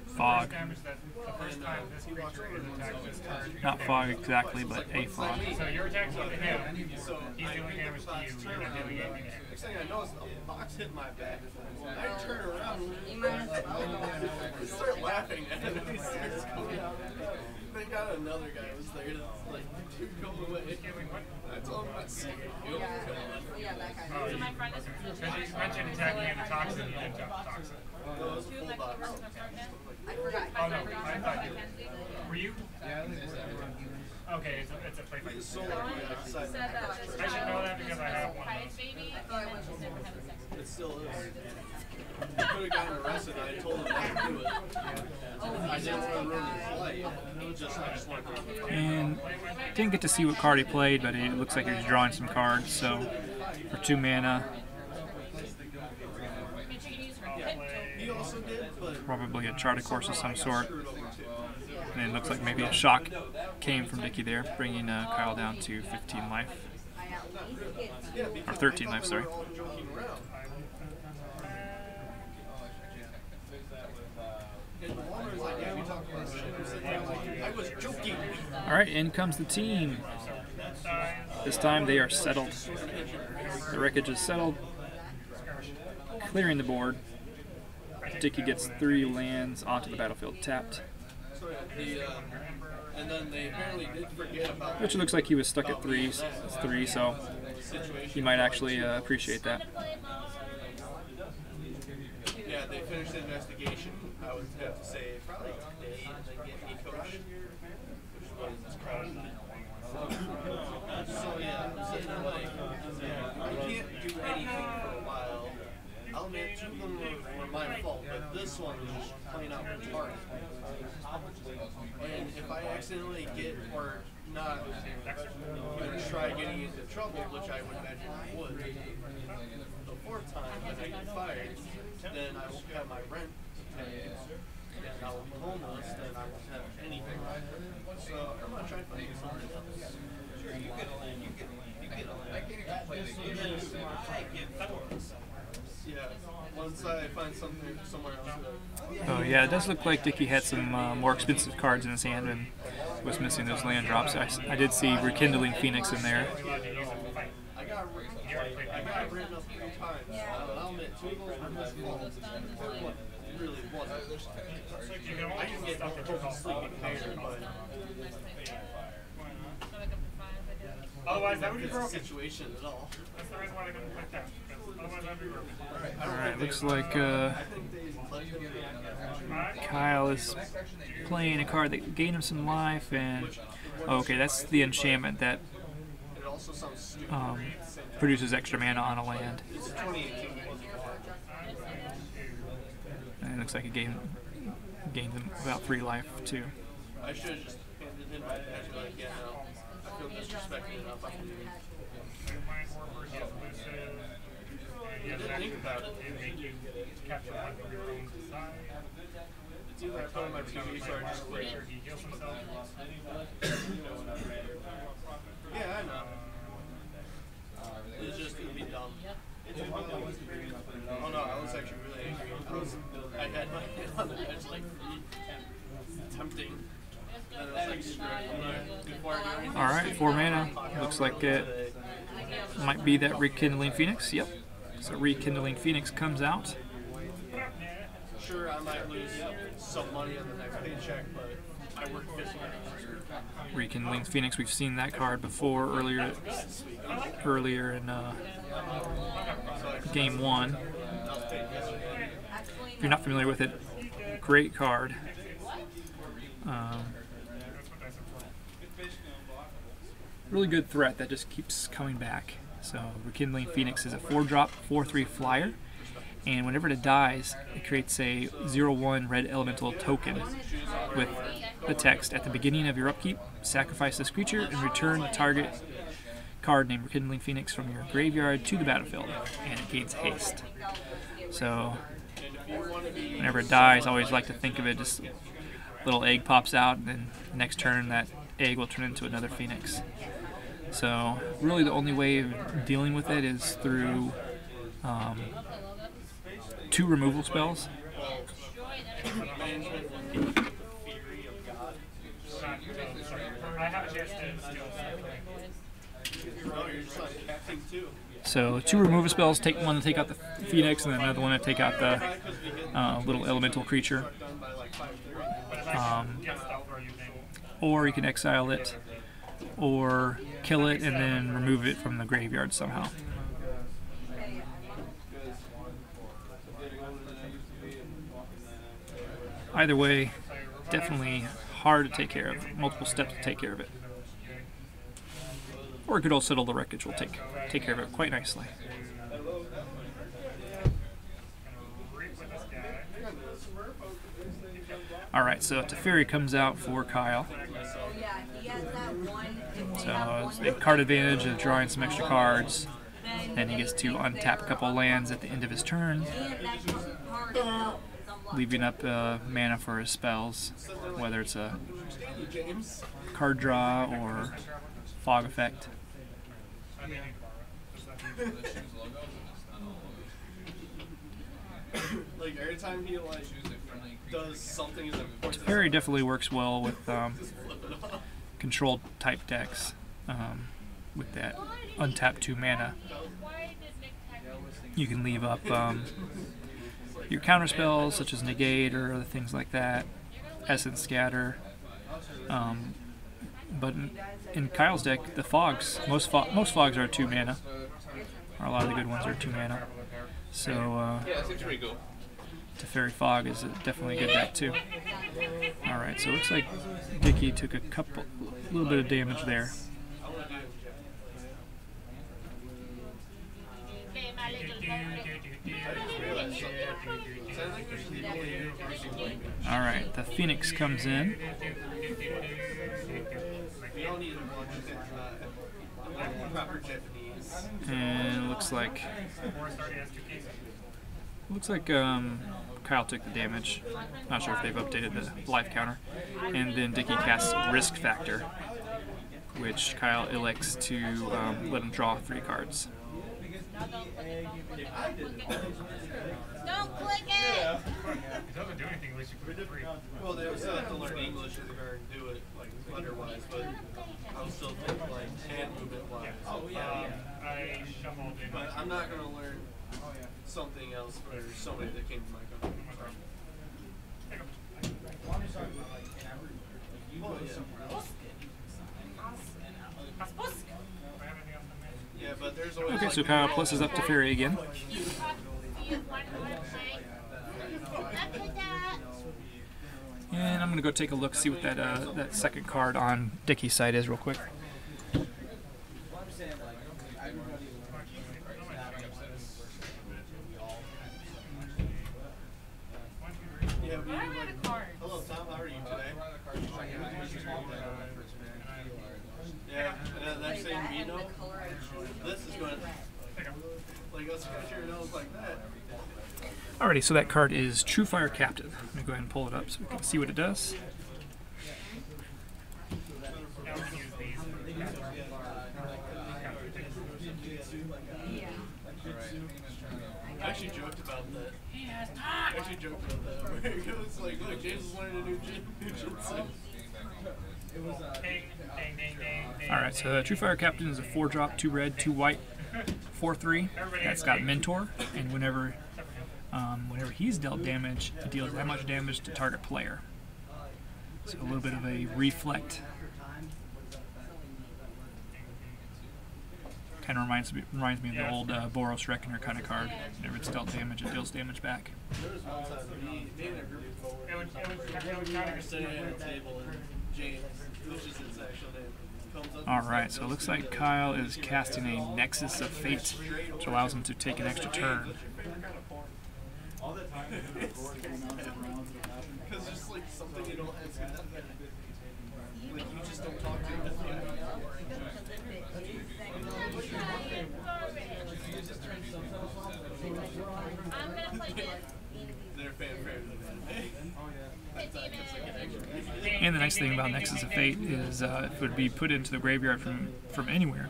Fog. Damage that the first time this creature is attacked this turn. Not fog exactly, but a fog. So you're attacking him. He's doing damage to you. You're not doing anything. Next thing I know, a box hit my back. I turn around and start laughing at him. He starts going out. They got another guy who was there to like, dude, go away. I told him I'm not sick. So my friend is Because you mentioned attacking into toxin, you didn't talk toxin. No, it was a full box. I forgot. Oh no, I thought you were you? Okay, it's a play fight. He's solar outside. I should know that because I have one of those. Baby, and then she's never had a sex. It's still is. He could have gotten arrested. I told him not to do it. I didn't want to ruin his life. I just wanted to. And didn't get to see what card he played, but it looks like he was drawing some cards. So for 2 mana, He also did, but probably a Charted Course of some sort. And it looks like maybe a shock came from Dickey there, bringing Karl down to 15 life. Or 13 life, sorry. Alright, in comes the team. This time they are settled. The wreckage is settled, clearing the board. Dickey gets 3 lands onto the battlefield tapped. And then they apparently did forget about Which looks like he was stuck at 3, so he might actually appreciate that. Yeah, they finished the investigation. I would have to say probably today they get me coach, which was crazy. So yeah, I'm sitting there like, you can't do anything for a while. I'll admit 2 of them were my fault, but this one was just plain out retarded. And if I accidentally get or not even try getting into trouble, which I would imagine I would, the 4th time when I get fired, then I won't have my rent to pay, and I will be homeless, then I won't have anything. So I'm gonna try to find something else. Yeah, once I find something somewhere else. Oh yeah, it does look like Dickey had some more expensive cards in his hand and was missing those land drops. I did see Rekindling Phoenix in there. I got written up 3 times. I'll admit 2 of those were my fault. It really wasn't. I can get up to sleeping tired, but Otherwise, that would be it's a broken. situation at all. That's the reason why they couldn't put that. Otherwise, that'd be broken. Alright, looks like Kyle is playing a card that gained him some life, and okay, that's the enchantment that It also sounds stupid. produces extra mana on a land. It's 2018. And it looks like it gained him about 3 life too. I should have just handed in my badge and like, yeah, no. I feel disrespected enough. I can do it. You didn't think about it. Capture one from your own side. It's either I put on my TV or I just quit. He heals himself. Yeah, I know. It's just gonna be dumb. Oh no, I was actually really angry. I had my hand on the edge like tempting. And I was like, screw it. Before I do anything. Alright, 4 mana. Looks like it might be that Rekindling Phoenix. Yep. So Rekindling Phoenix comes out. Sure, I might lose some money on the next paycheck, but I worked 50 hours. Rekindling Phoenix, we've seen that card before earlier in game 1. If you're not familiar with it, great card. Really good threat that just keeps coming back. So Rekindling Phoenix is a 4-drop, 4/3 flyer, and whenever it dies, it creates a 0/1 red elemental token with the text, at the beginning of your upkeep, sacrifice this creature and return the target card named Rekindling Phoenix from your graveyard to the battlefield, and it gains haste. So whenever it dies, I always like to think of it just a little egg pops out, and then next turn that egg will turn into another phoenix. So really the only way of dealing with it is through 2 removal spells. So 2 removal spells, take one to take out the phoenix, and then another one to take out the little elemental creature. Or you can exile it, or kill it and then remove it from the graveyard somehow. Either way, definitely hard to take care of. Multiple steps to take care of it. Or good old Settle the Wreckage will take care of it quite nicely. Alright, so Teferi comes out for Kyle. Yeah, he has that one. So it's a card advantage of drawing some extra cards. Then he gets to untap a couple lands at the end of his turn, leaving up mana for his spells, whether it's a card draw or fog effect. Like every time he like does something as important. Teferi definitely works well with controlled type decks. With that untap 2 mana, you can leave up your counter spells such as negate or other things like that, essence scatter. But in Kyle's deck, the fogs, most fogs are 2 mana, or a lot of the good ones are 2 mana. So Teferi Fog is definitely a good deck too. Alright, so it looks like Dickey took a little bit of damage there. Alright, the Phoenix comes in. And looks like Kyle took the damage. Not sure if they've updated the life counter. And then Dickey casts Risk Factor, which Kyle elects to let him draw 3 cards. Don't click it! It doesn't do anything unless you click it free. Well, they also have to learn English if they're going to do it like letter-wise, but I would still think like hand movement-wise. Oh yeah. I shuffled in. But I'm not going to learn something else for somebody that came to my company. Yeah, but there's always Okay, so Kyle pluses up Teferi again. And I'm gonna go take a look, see what that second card on Dickey's side is real quick. Yeah, we I don't have a card. hello Tom, how are you today? Yeah, and that same Vino, this is going to, like, go scratch your nose like that. Alrighty, so that card is True Fire Captain. Let me go ahead and pull it up so we can see what it does. I actually joked about that. I actually joked about that. Where it goes like, look, James is learning a new jutsu. Alright, so True Fire Captain is a 4-drop, 2 red, 2 white, 4/3. That's got Mentor, and whenever he's dealt damage, he deals that much damage to target player. So a little bit of a reflect. Kind of reminds me of the old Boros Reckoner kind of card. Whenever it's dealt damage, it deals damage back. There was one time me and a group were sitting at a table and James, which is his actual name, comes up. Alright, so it looks like Kyle is casting a Nexus of Fate, which allows him to take an extra turn. All the time, Because just like something you don't ask him. Like you just don't talk to him. I'm gonna play this. They're fan favorite. And the nice thing about Nexus of Fate is it would be put into the graveyard from anywhere.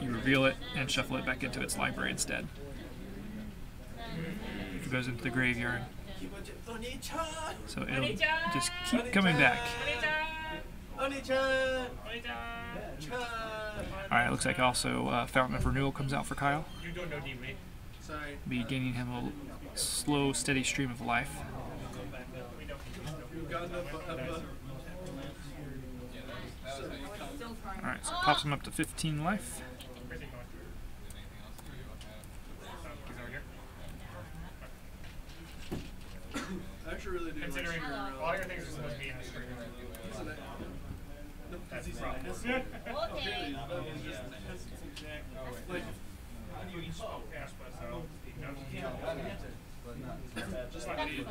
You reveal it and shuffle it back into its library instead. If it goes into the graveyard. So it'll just keep coming back. Alright, it looks like also Fountain of Renewal comes out for Kyle. You don't know D-Wade. Sorry. Be gaining him a slow, steady stream of life. Alright, so it pops him up to 15 life. I actually really do. Considering all your things are supposed to be in the screen. That's the problem. Okay. Like, How do you each spoke? Yeah, but so. Just like me.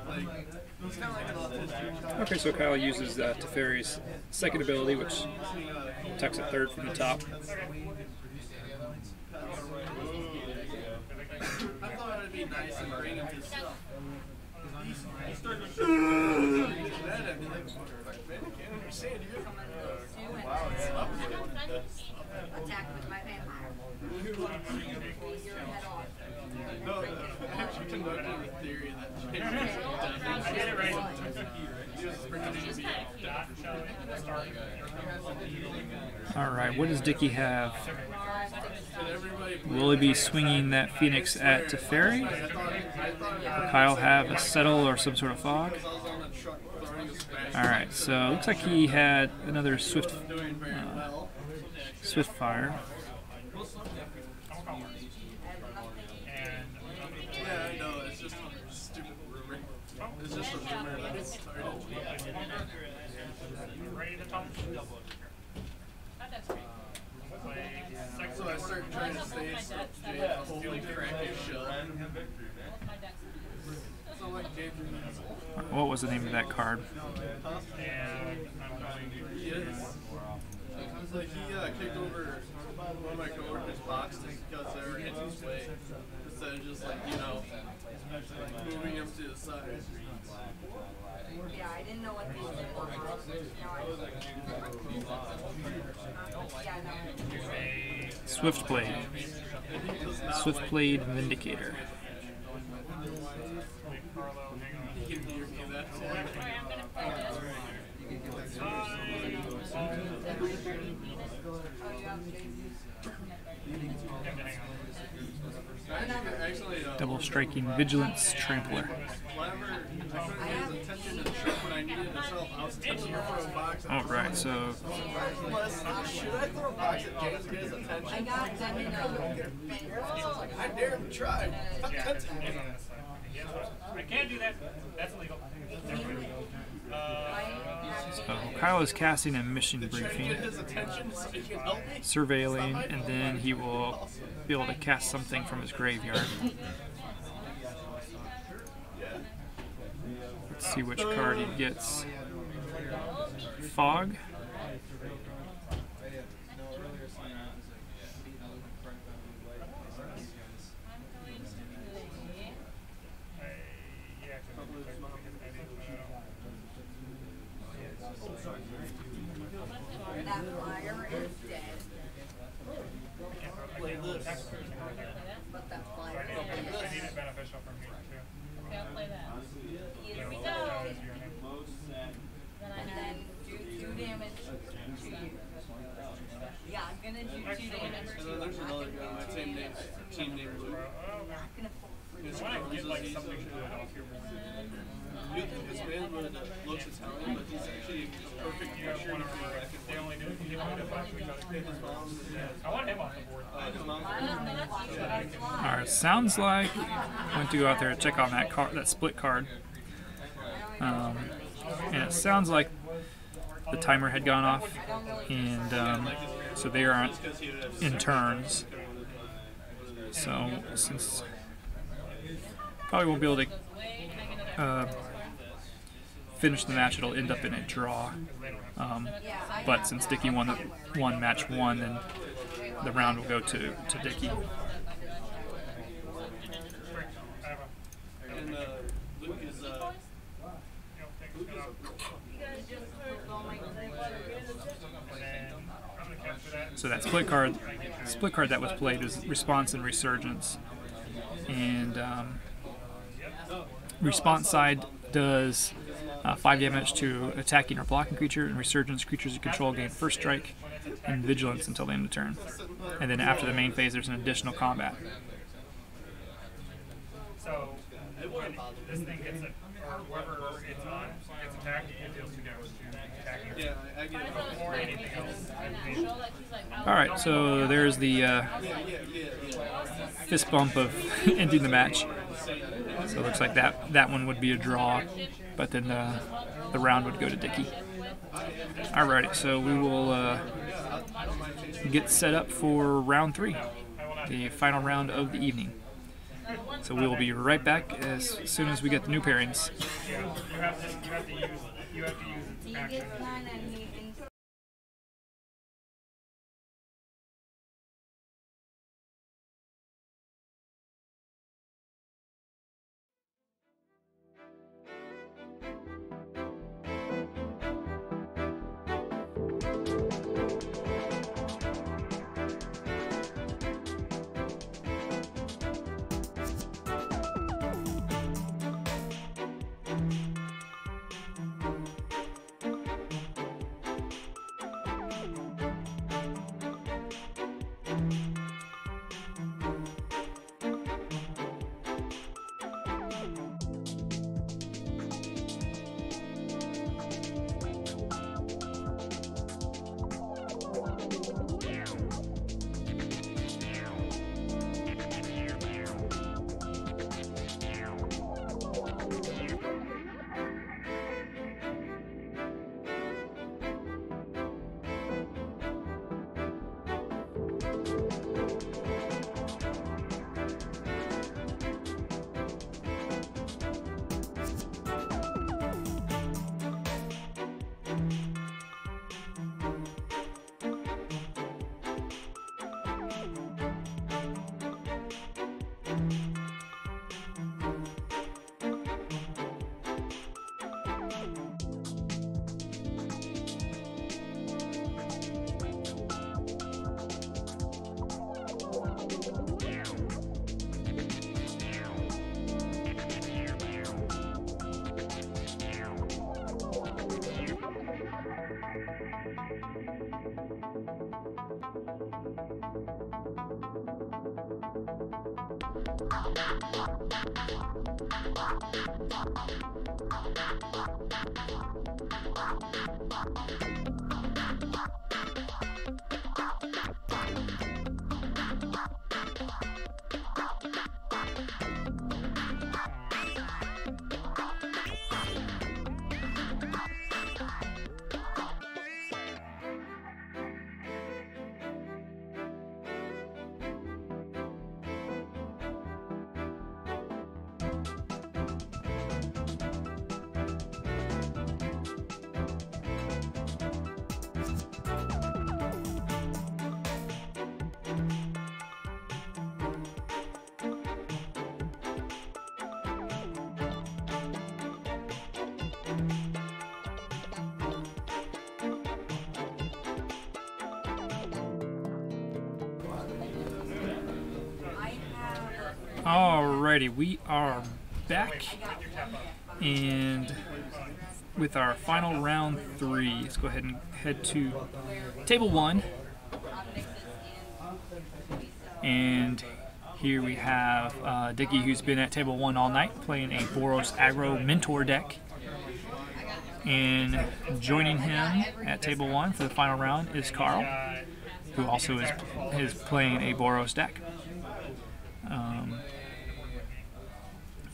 Like, he's kind of like an autistic. Okay, so Kyle uses Teferi's second ability, which attacks a third from the top. I thought it'd be nice and bring him his stuff. He started shooting at me like, man, I can't understand you. Wow, it's up here. Attack with my vampire. Your head off. No, I actually conducted a theory that James is I get it right. He was pretending to be Alright, what does Dickey have? and everybody Will he be swinging that Phoenix at Teferi? Will Kyle have a Settle or some sort of Fog? I was on the truck throwing a smash. Alright, so it looks like he had another Swift Doing very well. Fire. Yeah, I know, it's just a stupid rumor. It's just a rumor that it started. Ready to talk? So I started trying to say something. Holy crap, you shut. So like James What was the name of that card? Yes. Like he kicked over one of my coworkers' boxes because they were in his way. Instead of just like, you know, moving him to the side. Yeah, I didn't know what these were. Yeah, no. Swiftblade. Swiftblade Vindicator. He can hear me that. Actually, Double striking Vigilance Trampler. whenever I couldn't get his attention to the truck when I needed his help, I was touching her for a box. Alright, so Should I throw a box at James to get his attention? I got them in I dare him to try. I can't do that. That's illegal. so Kyle is casting a mission briefing, Get his attention so he can help me. surveilling, and then he will be able to cast something from his graveyard. Let's see which card he gets. Fog. That flyer is dead. Play this. But that flyer I is dead. need it beneficial for me too. Okay, I'll play that. Here we go. And then do 2 damage to you. Yeah, I'm gonna do 2 damage And to then you. there's another guy, my team name too. I'm not gonna pull through. His I want card to is get like he's something good off your board. You think this man would looks Italian, but he's actually a perfect You have picture one of of where I your, can they only do you only do 5 to each other. his mom and his dad. I want him off the board. His mom. Alright, sounds like I went to go out there and check on that card, that split card. And it sounds like the timer had gone off, and so they are in turns. So since probably won't be able to finish the match, it'll end up in a draw. But since Dickey won match 1, then the round will go to Dickey. And Luke is So that split card that was played is Response and Resurgence, and Response side does 5 damage to attacking or blocking creature, and Resurgence creatures you control gain first strike and Vigilance until the end of the turn. And then after the main phase, there's an additional combat. So when this thing gets it, or whoever it's on gets attacked, it deals 2 damage to attacking. yeah, I get it. Or anything else. Show like he's like, Alright, so there's the fist bump of ending the match. So it looks like that one would be a draw, but then the round would go to Dickey. Alrighty, so we will get set up for round 3, the final round of the evening. So we will be right back as soon as we get the new pairings. Yeah, you have to use its action. Alrighty, we are back, and with our final round 3, let's go ahead and head to table 1. And here we have Dickey, who's been at table 1 all night, playing a Boros Aggro mentor deck. And joining him at table 1 for the final round is Karl, who also is playing a Boros deck.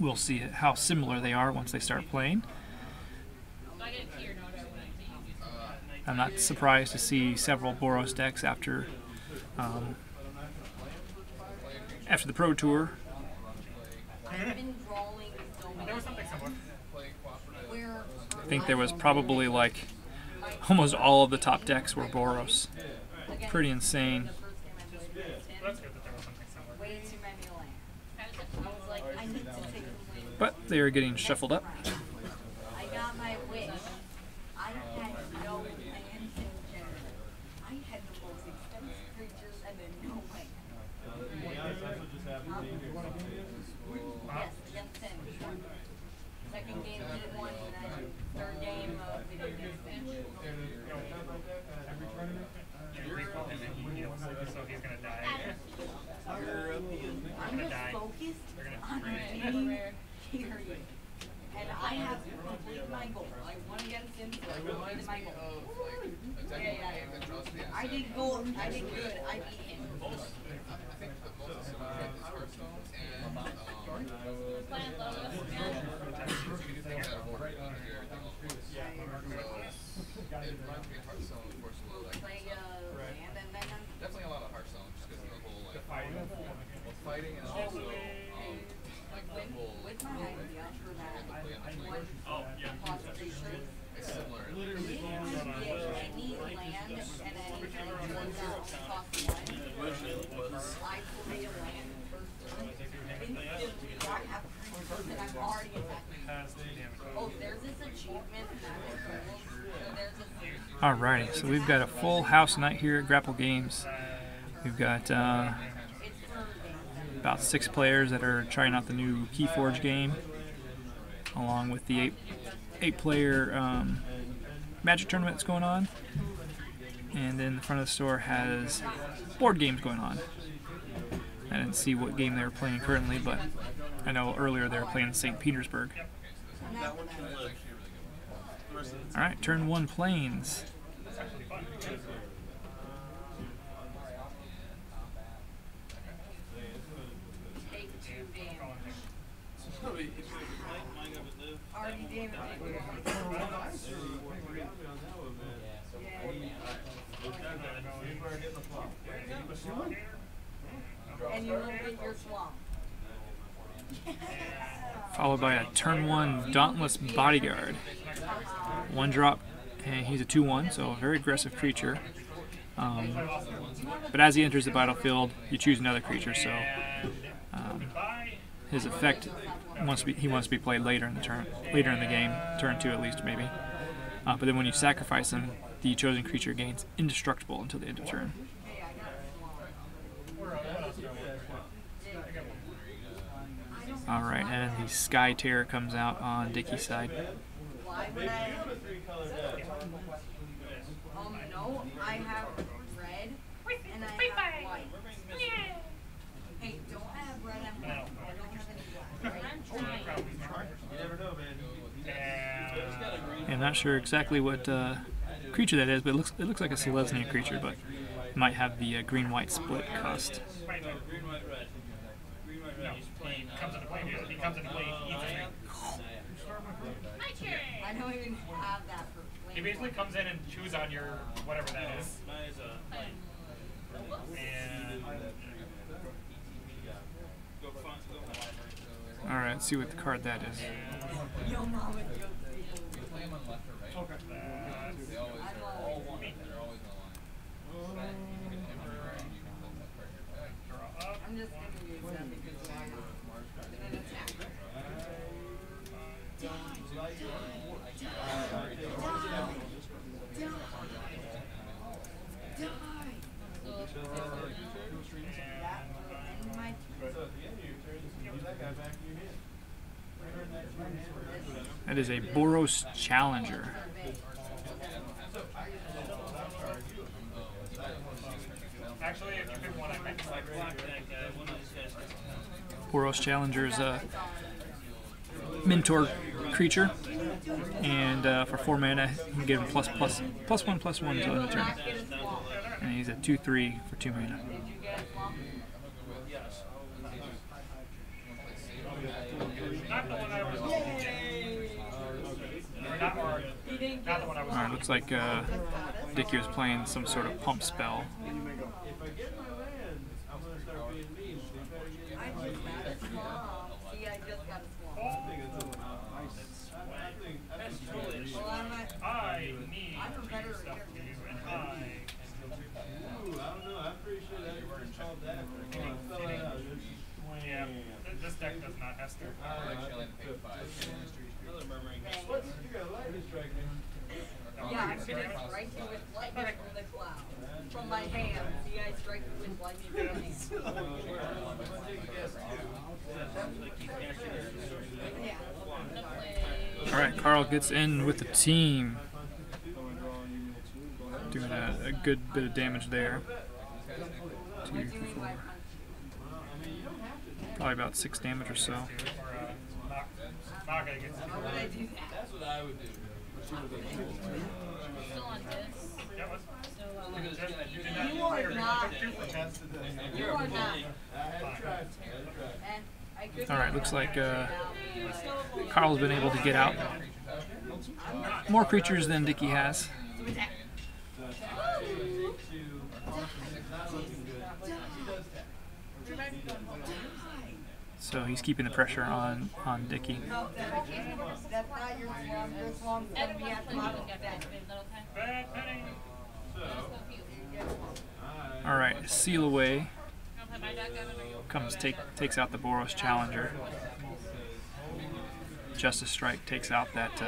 We'll see how similar they are once they start playing. I'm not surprised to see several Boros decks after the Pro Tour. There was something similar. I think there was probably like almost all of the top decks were Boros. Pretty insane. That's good that there was something similar. Way too many lands. I need to take them. But they are getting shuffled up. I got my wish. I had no lands in general. I had the most expensive creatures and then no land. Yes, against him. Second game did one, and then third game we did against him. You recall him and he heals, so he's gonna die. I'm just focused on being period. And I have completed my goal. I won against him, so I completed my goal. I did gold. I did good. I beat him. Definitely a lot of Hearthstone, just because of the whole like fighting and also creatures. Yeah, any land and anything that costs one. I play a land first turn. Instantly, I have creatures that I'm already attacking. Oh, there's this achievement that is cool. So there's this. Alrighty, so we've got a full house night here at Grapple Games. We've got about 6 players that are trying out the new Keyforge game, along with the 8-player Magic tournament that's going on. And then the front of the store has board games going on. I didn't see what game they were playing currently, but I know earlier they were playing St. Petersburg. Alright, turn 1 Plains. Take 2 damage. Already damaged. And you will get your swamp. Followed by a turn 1 Dauntless Bodyguard. 1 drop, and he's a 2/1, so a very aggressive creature. But as he enters the battlefield, you choose another creature, so his effect wants to be played later in the game, turn 2 at least maybe. But then when you sacrifice him, the chosen creature gains indestructible until the end of turn. Alright, and the Sky Terror comes out on Dickey's side. Why would I? No, I have red and I have white. Hey, don't have red and white. I don't have any black, right? You never know, man. I'm not sure exactly what creature that is, but it looks like a Selesnya creature, but it might have the green-white split cost. He comes into play, he eats a tree. I don't even have that for play. He basically comes in and chews on your whatever that is. Alright, let's see what the card that is. Yo, mama, I'm just gonna use that because why not? And then attack. That is a Boros Challenger. Actually, if you pick one, I might block that guy. One of these guys. Boros Challenger is a mentor creature, and for 4 mana, you can give him +1/+1 until end of turn. And he's a 2/3 for 2 mana. Alright, looks like Dickey was playing some sort of pump spell. Yeah, this deck does not have stuff. Yeah, I'm gonna strike you with lightning from the cloud. From my hand. See, I strike you with lightning from my hand. Alright, Karl gets in with the team. Doing a good bit of damage there. 2, 3, 4. Probably about 6 damage or so. How would I do that? That's what I would do. Still on this. You are not. You are not. Alright, looks like Karl's been able to get out more creatures than Dickey has. So he's keeping the pressure on Dickey. No, that's not your swamp. Your swamp's gonna be at the bottom of that. Bad penny. All right, Seal Away takes out the Boros Challenger. Justice Strike takes out that.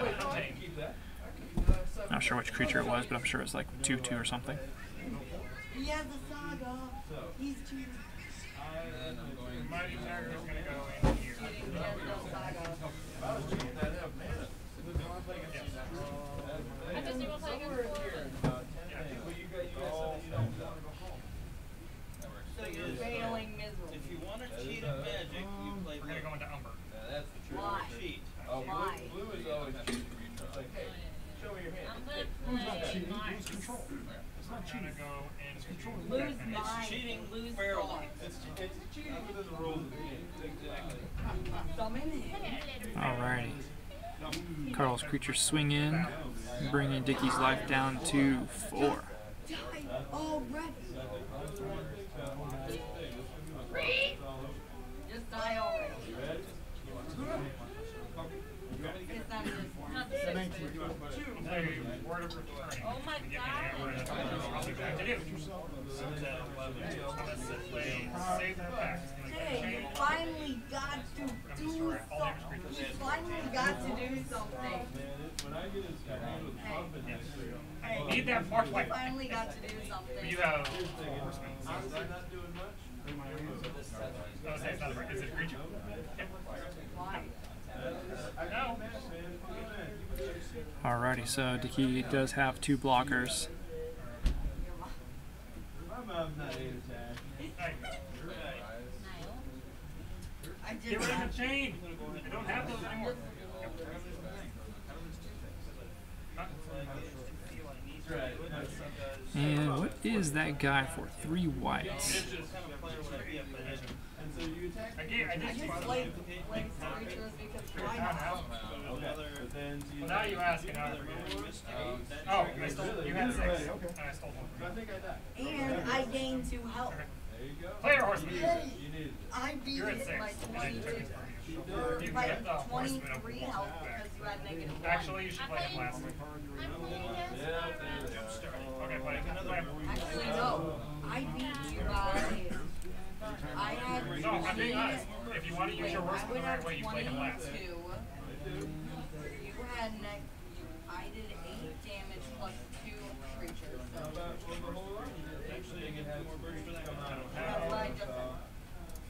Not sure which creature it was, but I'm sure it's like 2/2 or something. He has a saga. He's cheating. Mighty Tiger is gonna go in here. He has no saga. So you're failing miserably. If you want to cheat at Magic, you play We're gonna go into Umber. That's the truth. Why? Cheat. Why? Blue is always cheating. It's like, hey, show me your hand. Who's not cheating? Lose control. It's not We're cheating. gonna go into control. Lose Penny. mine. cheating Lose fairly. thought. It's cheating within the rules of the game. Exactly. Summon him. Alrighty. Karl's creatures swing in, bringing Dickey's life down to 4. Die already. Just die already. It's not this one. Play Word of Returning. Oh my Get me God. an Word of Returning. I'll be back to you. Play Save the Pact. Hey, you finally got to do something. You finally got to do something. I need that March You Light. finally got to do something. You have Horseman. No, it's not a break. Is it a creature? Why? No. Alrighty, so Dickey does have 2 blockers. My mom's not A-attack. Hey, I get just rid got of the chain. I don't have those anymore. And what is that guy for 3 whites? And so you attack. I I did. just played creatures because why not? Okay. But then Well, now you ask, and now oh, I stole. You had 6, Okay. and I stole 1. I think I died. And I gained 2 health. There you go. Play your Horseman. Hey, You needed I beat You're at it 6. by And I took 22. it from you. Or You by get the Horseman of 23 the health back. because you had -1. Actually, you should play him last week. Okay, play him. Actually, no. I beat you by. I had. No, I'm being honest. If you want to use your I Horseman would the right have way, you play him last. 22. You had I did 8 damage plus 2 creatures. So that's what I just.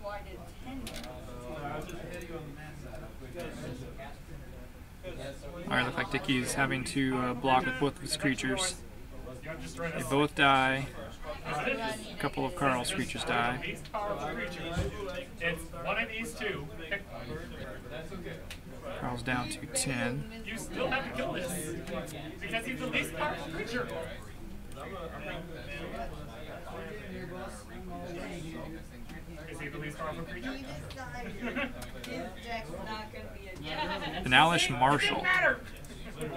So I did 10 damage. I was just ahead of you on the math side. Alright, look like Dickey's having to block with both of his creatures. You have to destroy They this. both die. A couple of Karl's creatures die. Least powerful creatures. It's one of these 2. Pick one. Karl's down to 10. You still have to kill this because he's the least powerful creature. Is he the least powerful creature? He decided his deck's not going to be a deck. Banalish Marshall. Doesn't matter.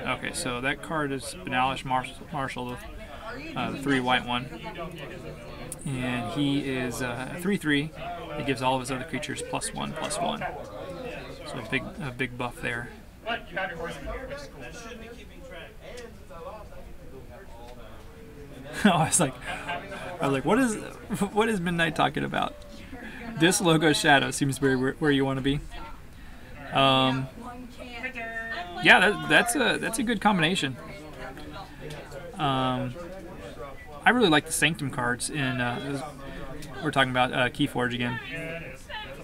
Okay, so that card is Banalish Marshall, the 3 white one. And he is a 3/3. It gives all of his other creatures +1/+1. So a big buff there. But you have your Horseman here, which is cool. Should be keeping track. I was like, what is Midnight talking about? This logo shadow seems where you want to be. One can't. Yeah, that's a good combination. I really like the Sanctum cards in. We're talking about Keyforge again,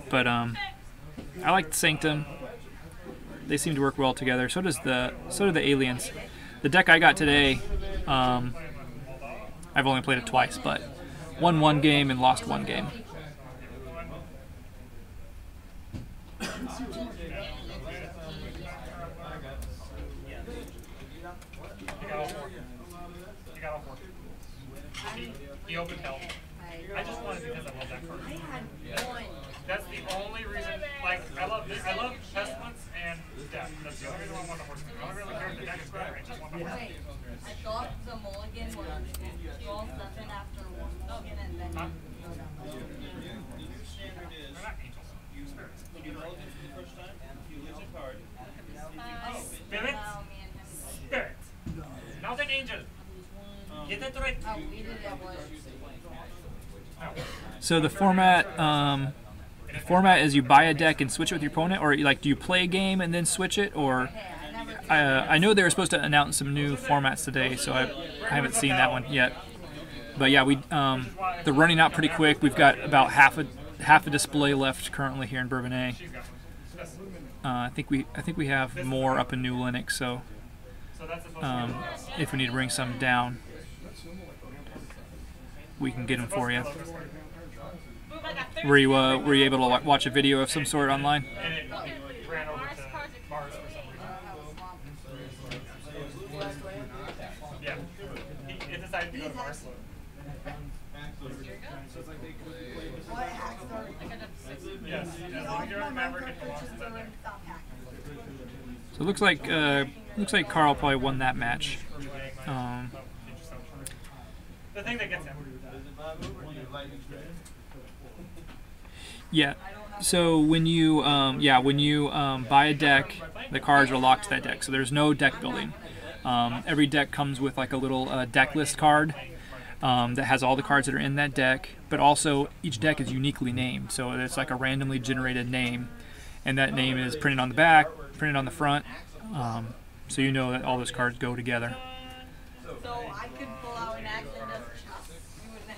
but I like the Sanctum. They seem to work well together. So do the aliens. The deck I got today, I've only played it twice, but won 1 game and lost 1 game. You got all 4. He opened hell. I just won it because I love that card. I had 1. That's the only reason. Like I love Pestilence and Death. That's the only reason I want the Horseman. I don't really care if the deck is better. I just want the Horseman. Wait, I thought the mulligan was draw 7 after 1 mulligan and then. Huh? Your standard is They're not angels. You spirits. Spirit. Spirit. Not an angel. Get it right. Oh, we did that one. So the format is you buy a deck and switch it with your opponent, or like do you play a game and then switch it, or I know they were supposed to announce some new formats today, so I haven't seen that one yet. But yeah, they're running out pretty quick. We've got about half a display left currently here in Bourbonnais. I think we have more up in New Linux, so if we need to bring some down, we can get them for you. Were you able to watch a video of some sort online? And it ran over to Mars for some reason. Yeah. It decided to go to Mars. What hacks are Yes. Yes. You're a Maverick and belongs to that deck. So it looks like Karl probably won that match. The thing that gets him. Yeah. So when you buy a deck, the cards are locked to that deck. So there's no deck building. Every deck comes with like a little deck list card that has all the cards that are in that deck. But also each deck is uniquely named. So it's like a randomly generated name, and that name is printed on the back, printed on the front. So you know that all those cards go together. So I could pull out an axe and just chop you in the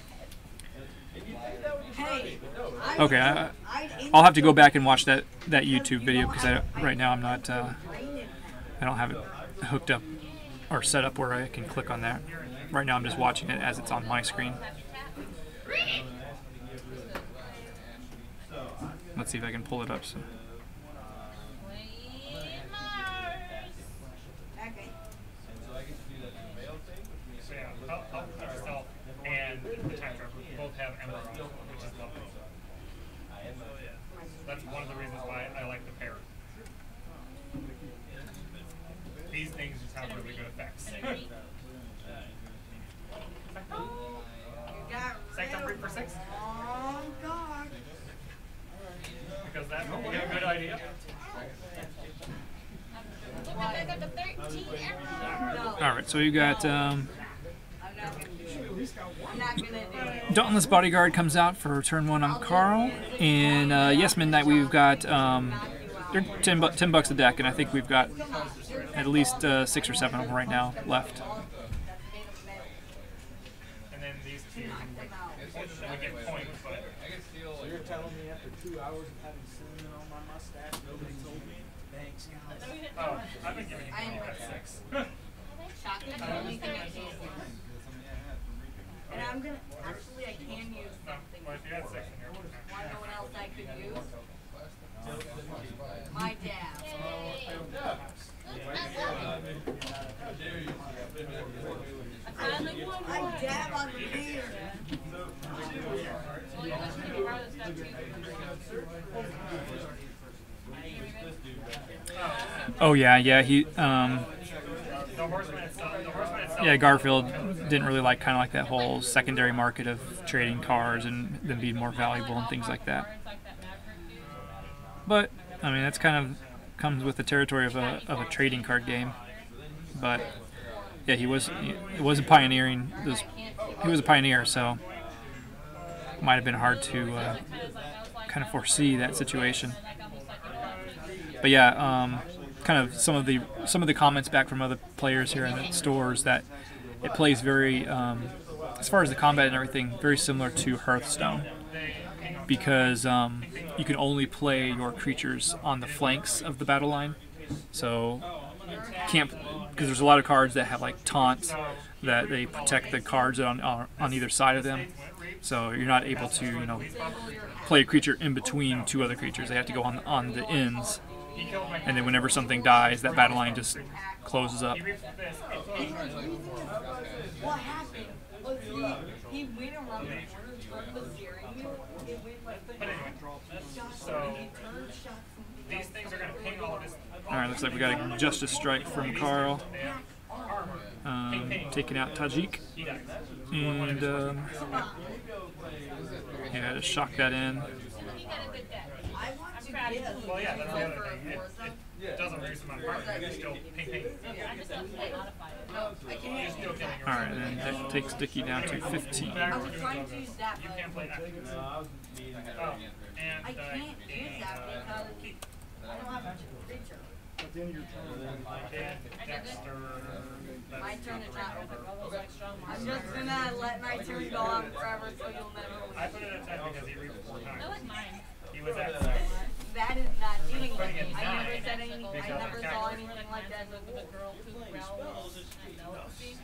head. Hey, Okay, I'll have to go back and watch that YouTube video because right now I'm not. I don't have it hooked up or set up where I can click on that. Right now I'm just watching it as it's on my screen. Let's see if I can pull it up. So. So yeah, Help Yourself and Protector both have Emerald, which is lovely. That's one of the reasons why I like the pair. These things just have really good effects. Sanctum Breed for 6? Oh God! Because that would be a good idea. Look, I got the 13 emeralds. All right, so we've got I'm not gonna do it. Dauntless Bodyguard comes out for turn 1 on Karl, and Yes Midnight we've got they're $10 a deck, and I think we've got at least 6 or 7 of them right now left. And then these two, we get points, but So you're telling me after 2 hours of having cinnamon on my mustache, nobody told me? Thanks, guys. oh, I've been giving you points at 6. Chocolate the only thing I can't use. And I'm gonna actually I can use No, something. well, if you had 6 in here, Wanna know what else I could use? My dad. I dab on the beer. Oh yeah, he the horseman itself, yeah, Garfield didn't really like that whole secondary market of trading cards and them being more valuable and things like that. But I mean, that's kind of comes with the territory of a trading card game. But yeah, he was a pioneering. He was a pioneer, so it might have been hard to kind of foresee that situation. But yeah, kind of some of the comments back from other players here in the stores that it plays very, as far as the combat and everything, very similar to Hearthstone, because you can only play your creatures on the flanks of the battle line. So can't, because there's a lot of cards that have like taunts that they protect the cards on either side of them. So you're not able to play a creature in between two other creatures. They have to go on the ends. And then whenever something dies, that battle line just closes up. What happened was he went around the corner, turned the steering wheel, it went like so these things are going to ping all of this. Alright, looks like we got a Justice Strike from Karl. Taking out Tajik. And yeah, just shock that in. I want to Well, yeah, that's the for other thing. Forza. It doesn't reduce the amount of cards. You're still ping. I just have to modify it. No, I You're can't. still killing your Alright, and then that takes Dickey down to 15. I was trying to use that, You but can't play that. Oh, and I can't use that because I don't have a creature. But then your turn. Dexter. My turn is not over. All those extra I'm just gonna let my turn go on forever so you'll never I win. put it at 10 because he reached 4 times. I like mine. He was at 6. That is not cheating. Putting it I never nine said anything. I because never of saw Cactus. anything like that. With the girl who growls and delicacy.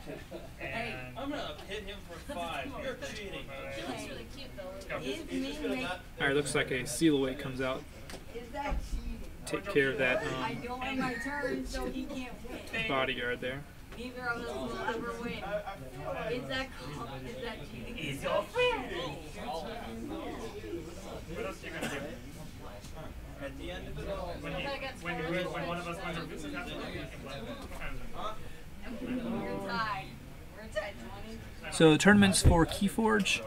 Hey, And I'm gonna hit him for 5. You're cheating. She looks really cute though. is me make, Alright, looks like a seal away comes out. is that cheating? Take care of that I don't have my turn, so he can't win. bodyguard there. Neither of us will ever win. Is that cheating? he's your friend. What else are you gonna do? At the end of it all, When one of us wins or loses, that's what we can play. We're tied. We're tied 20. So the tournaments for Keyforge,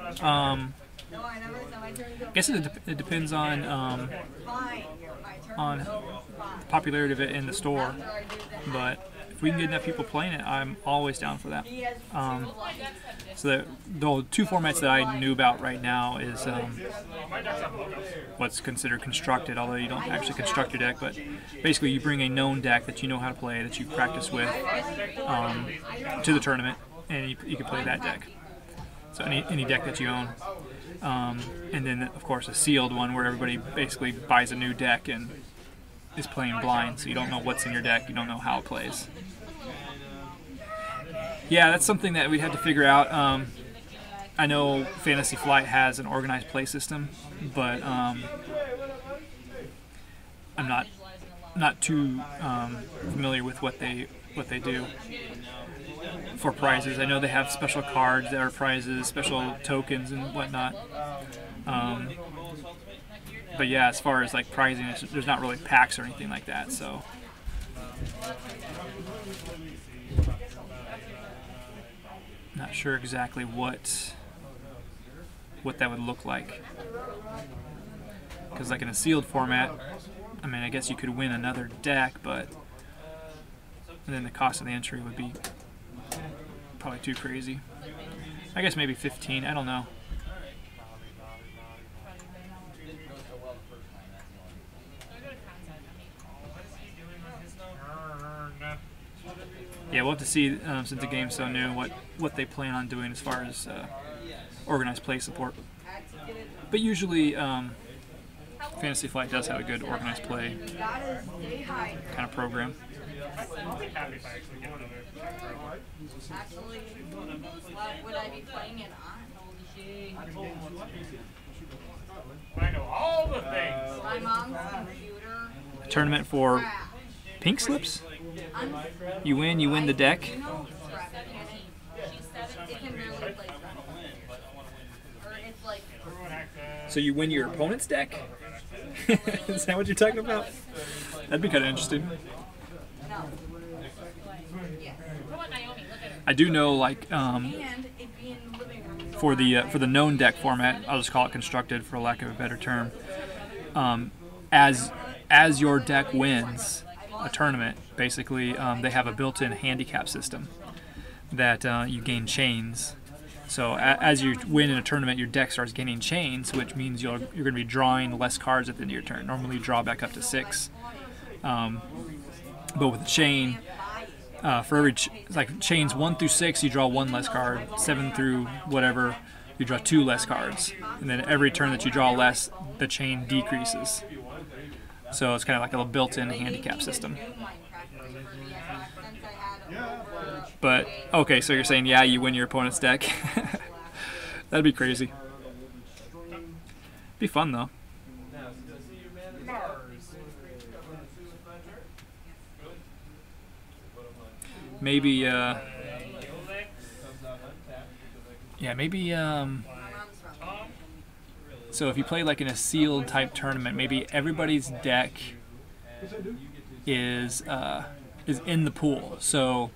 No, I never said my turn. I guess it depends on Fine. My turn. on Fine. popularity of it in the store, After I do that. but if we can get enough people playing it, I'm always down for that. He has So the two formats that I knew about right now is My decks have logos. what's considered constructed, although you don't actually construct your deck, but basically you bring a known deck that you know how to play, that you practice with, to the tournament, and you can play that deck. So any deck that you own. And then, of course, a sealed one where everybody basically buys a new deck and is playing blind, so you don't know what's in your deck, you don't know how it plays. Yeah, that's something that we'd have to figure out. I know Fantasy Flight has an organized play system, but I'm not too familiar with what they do for prizes. I know they have special cards that are prizes, special tokens and whatnot. But yeah, as far as like prizing, there's not really packs or anything like that. So not sure exactly what that would look like. Because like in a sealed format, I mean, I guess you could win another deck, but then the cost of the entry would be probably too crazy. I guess maybe 15, I don't know. Yeah, we'll have to see, since the game's so new, what they plan on doing as far as organized play support. But usually, Fantasy Flight does have a good organized play kind of program. I'll be happy if I actually get another check. Actually, what would I be playing it on? I know all the things. My mom's computer. A tournament for Crap. pink slips? I'm, You win the deck. you know, crap, it can barely play Scrap. Or it's like, So you win your opponent's deck? Is that what you're talking about? That'd be kind of interesting. no. Yes. What about Naomi? Look at her. I do know, like, And it'd be in the living room. So for the known deck format, I'll just call it constructed for lack of a better term. As your deck wins a tournament, basically they have a built-in handicap system that you gain chains. So as you win in a tournament, your deck starts gaining chains, which means you're going to be drawing less cards at the end of your turn. Normally you draw back up to 6, but with the chain, for every like chains 1 through 6, you draw 1 less card. 7 through whatever, you draw 2 less cards, and then every turn that you draw less, the chain decreases. So it's kind of like a little built-in handicap system. But okay, so you're saying you win your opponent's deck? That'd be crazy. Be fun though. Maybe maybe so if you play like in a sealed type tournament, maybe everybody's deck is in the pool. So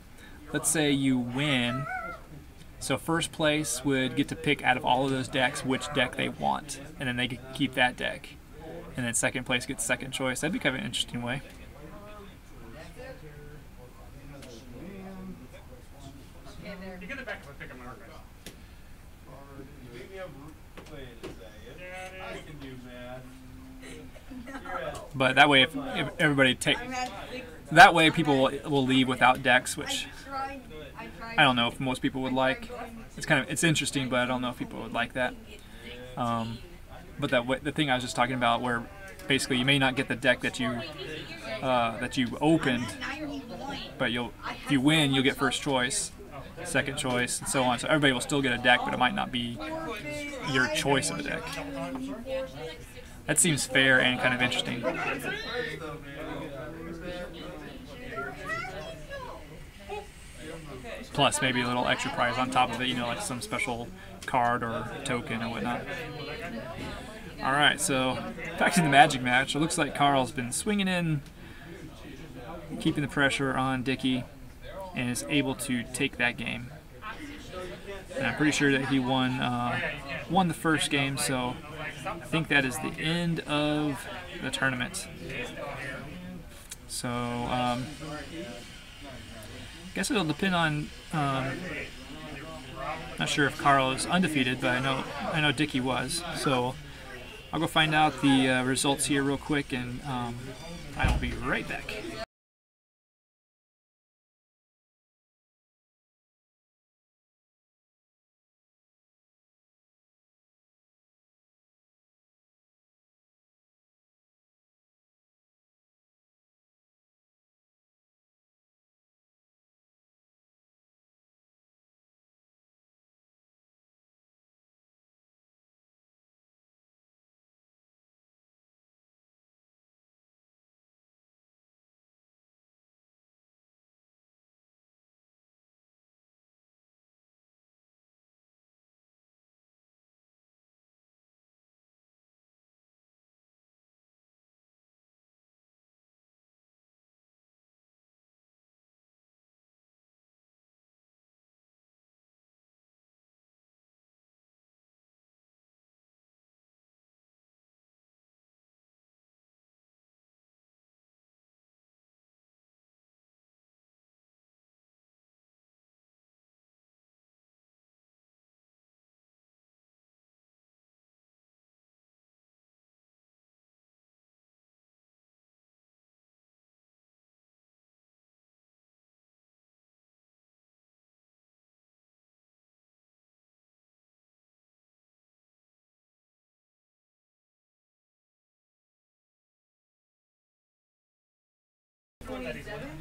let's say you win, so first place would get to pick out of all of those decks which deck they want, and then they could keep that deck. and then second place gets second choice. That'd be kind of an interesting way. You get it back if I pick up my archive. I can do math. But that way, if everybody take that way, people will leave without decks, which I don't know if most people would like. It's interesting, but I don't know if people would like that. But the thing I was just talking about, where basically you may not get the deck that you opened, but if you win, you'll get first choice, second choice, and so on. So everybody will still get a deck, but it might not be your choice of a deck. That seems fair and kind of interesting. Plus maybe a little extra prize on top of it, you know, like some special card or token or whatnot. Alright, so back to the Magic match. It looks like Karl's been swinging in, keeping the pressure on Dickey, and is able to take that game. And I'm pretty sure that he won the first game, so I think that is the end of the tournament. So, guess it'll depend on. Not sure if Karl is undefeated, but I know Dickey was. So I'll go find out the results here real quick, and I will be right back.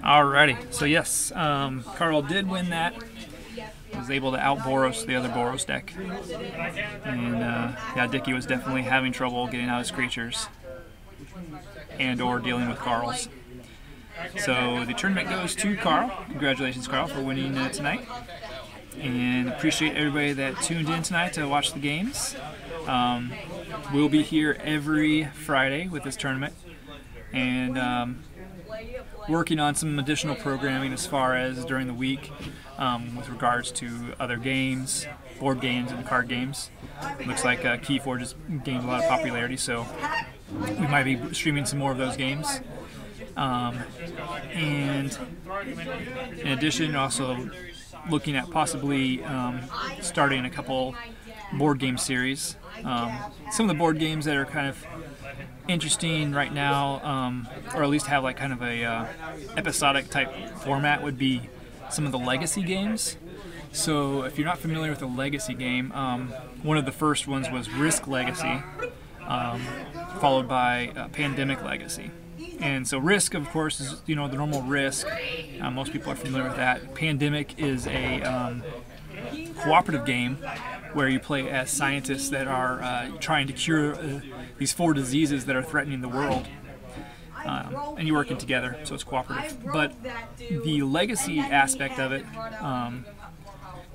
Alrighty, so yes, Karl did win that. Was able to out Boros the other Boros deck, and yeah, Dickey was definitely having trouble getting out his creatures and or dealing with Karl's. So the tournament goes to Karl. Congratulations, Karl, for winning tonight, and appreciate everybody that tuned in tonight to watch the games. We'll be here every Friday with this tournament, and working on some additional programming as far as during the week with regards to other games, board games and card games. Looks like Keyforge has gained a lot of popularity, so we might be streaming some more of those games. And in addition, also looking at possibly starting a couple board game series. Some of the board games that are kind of interesting right now, or at least have like kind of a episodic type format, would be some of the legacy games. So if you're not familiar with a legacy game, one of the first ones was Risk Legacy, followed by Pandemic Legacy. And so Risk, of course, is the normal Risk. Most people are familiar with that. Pandemic is a cooperative game where you play as scientists that are trying to cure these 4 diseases that are threatening the world. And you're working together, so it's cooperative. But the legacy aspect of it,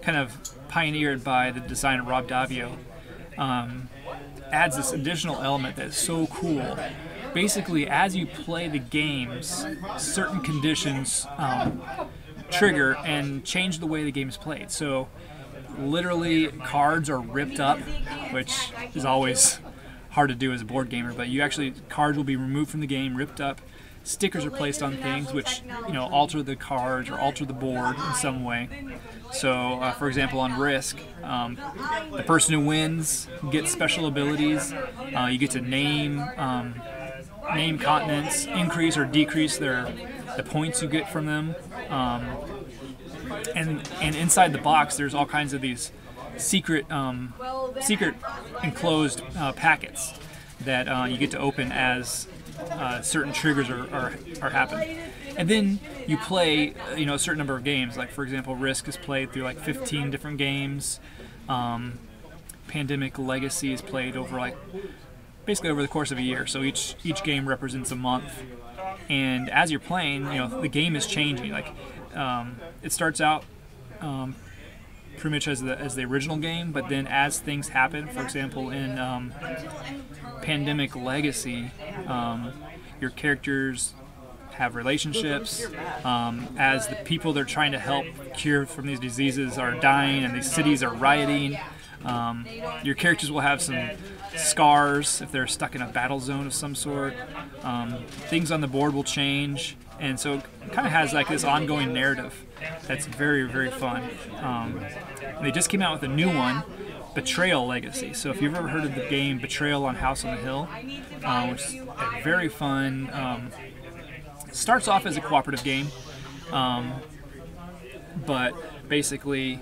kind of pioneered by the designer Rob Davio, adds this additional element that is so cool. Basically, as you play the games, certain conditions trigger and change the way the game is played. So literally cards are ripped up, which is always hard to do as a board gamer, but you actually, cards will be removed from the game, ripped up, stickers are placed on things which, you know, alter the cards or alter the board in some way. So, for example, on Risk, the person who wins gets special abilities. You get to name continents, increase or decrease the points you get from them. And inside the box, there's all kinds of these secret enclosed packets that you get to open as certain triggers are happening. And then you play, you know, a certain number of games. Like, for example, Risk is played through like 15 different games. Pandemic Legacy is played over like basically over the course of a year. So each game represents a month. And as you're playing, you know, the game is changing. Like, it starts out pretty much as the original game, but then as things happen, for example, in Pandemic Legacy, your characters have relationships. As the people they're trying to help cure from these diseases are dying and these cities are rioting, your characters will have some scars if they're stuck in a battle zone of some sort. Things on the board will change, and so it kind of has like this ongoing narrative that's very, very fun. They just came out with a new one, Betrayal Legacy. So if you've ever heard of the game Betrayal on House on the Hill, which is a very fun, starts off as a cooperative game, but basically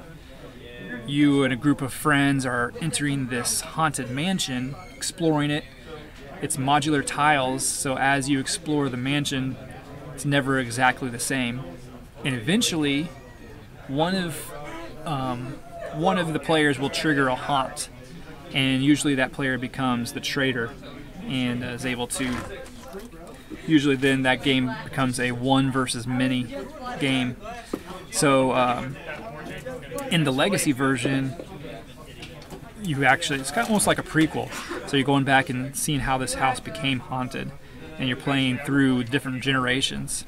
you and a group of friends are entering this haunted mansion, exploring it. It's modular tiles, so as you explore the mansion, it's never exactly the same. And eventually, one of the players will trigger a haunt, and usually that player becomes the traitor and is able to. Usually, then that game becomes a one versus many game. So, in the Legacy version, you actually, it's kind of almost like a prequel. So you're going back and seeing how this house became haunted, and you're playing through different generations.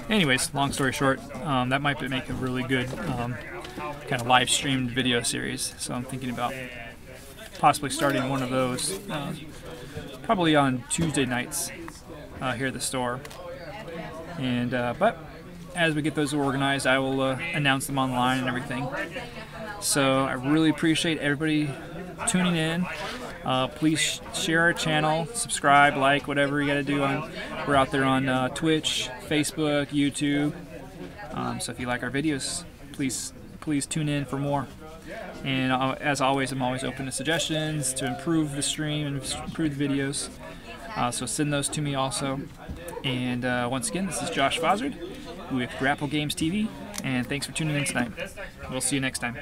Anyways, long story short, that might make a really good kind of live streamed video series. So I'm thinking about possibly starting one of those probably on Tuesday nights here at the store. And but as we get those organized, I will announce them online and everything. So I really appreciate everybody tuning in. Please share our channel, subscribe, like, whatever you got to do. We're out there on Twitch, Facebook, YouTube. So if you like our videos, please tune in for more. And as always, I'm always open to suggestions to improve the stream and improve the videos. So send those to me also. And once again, this is Josh Fozzard with Grapple Games TV, and thanks for tuning in tonight. We'll see you next time.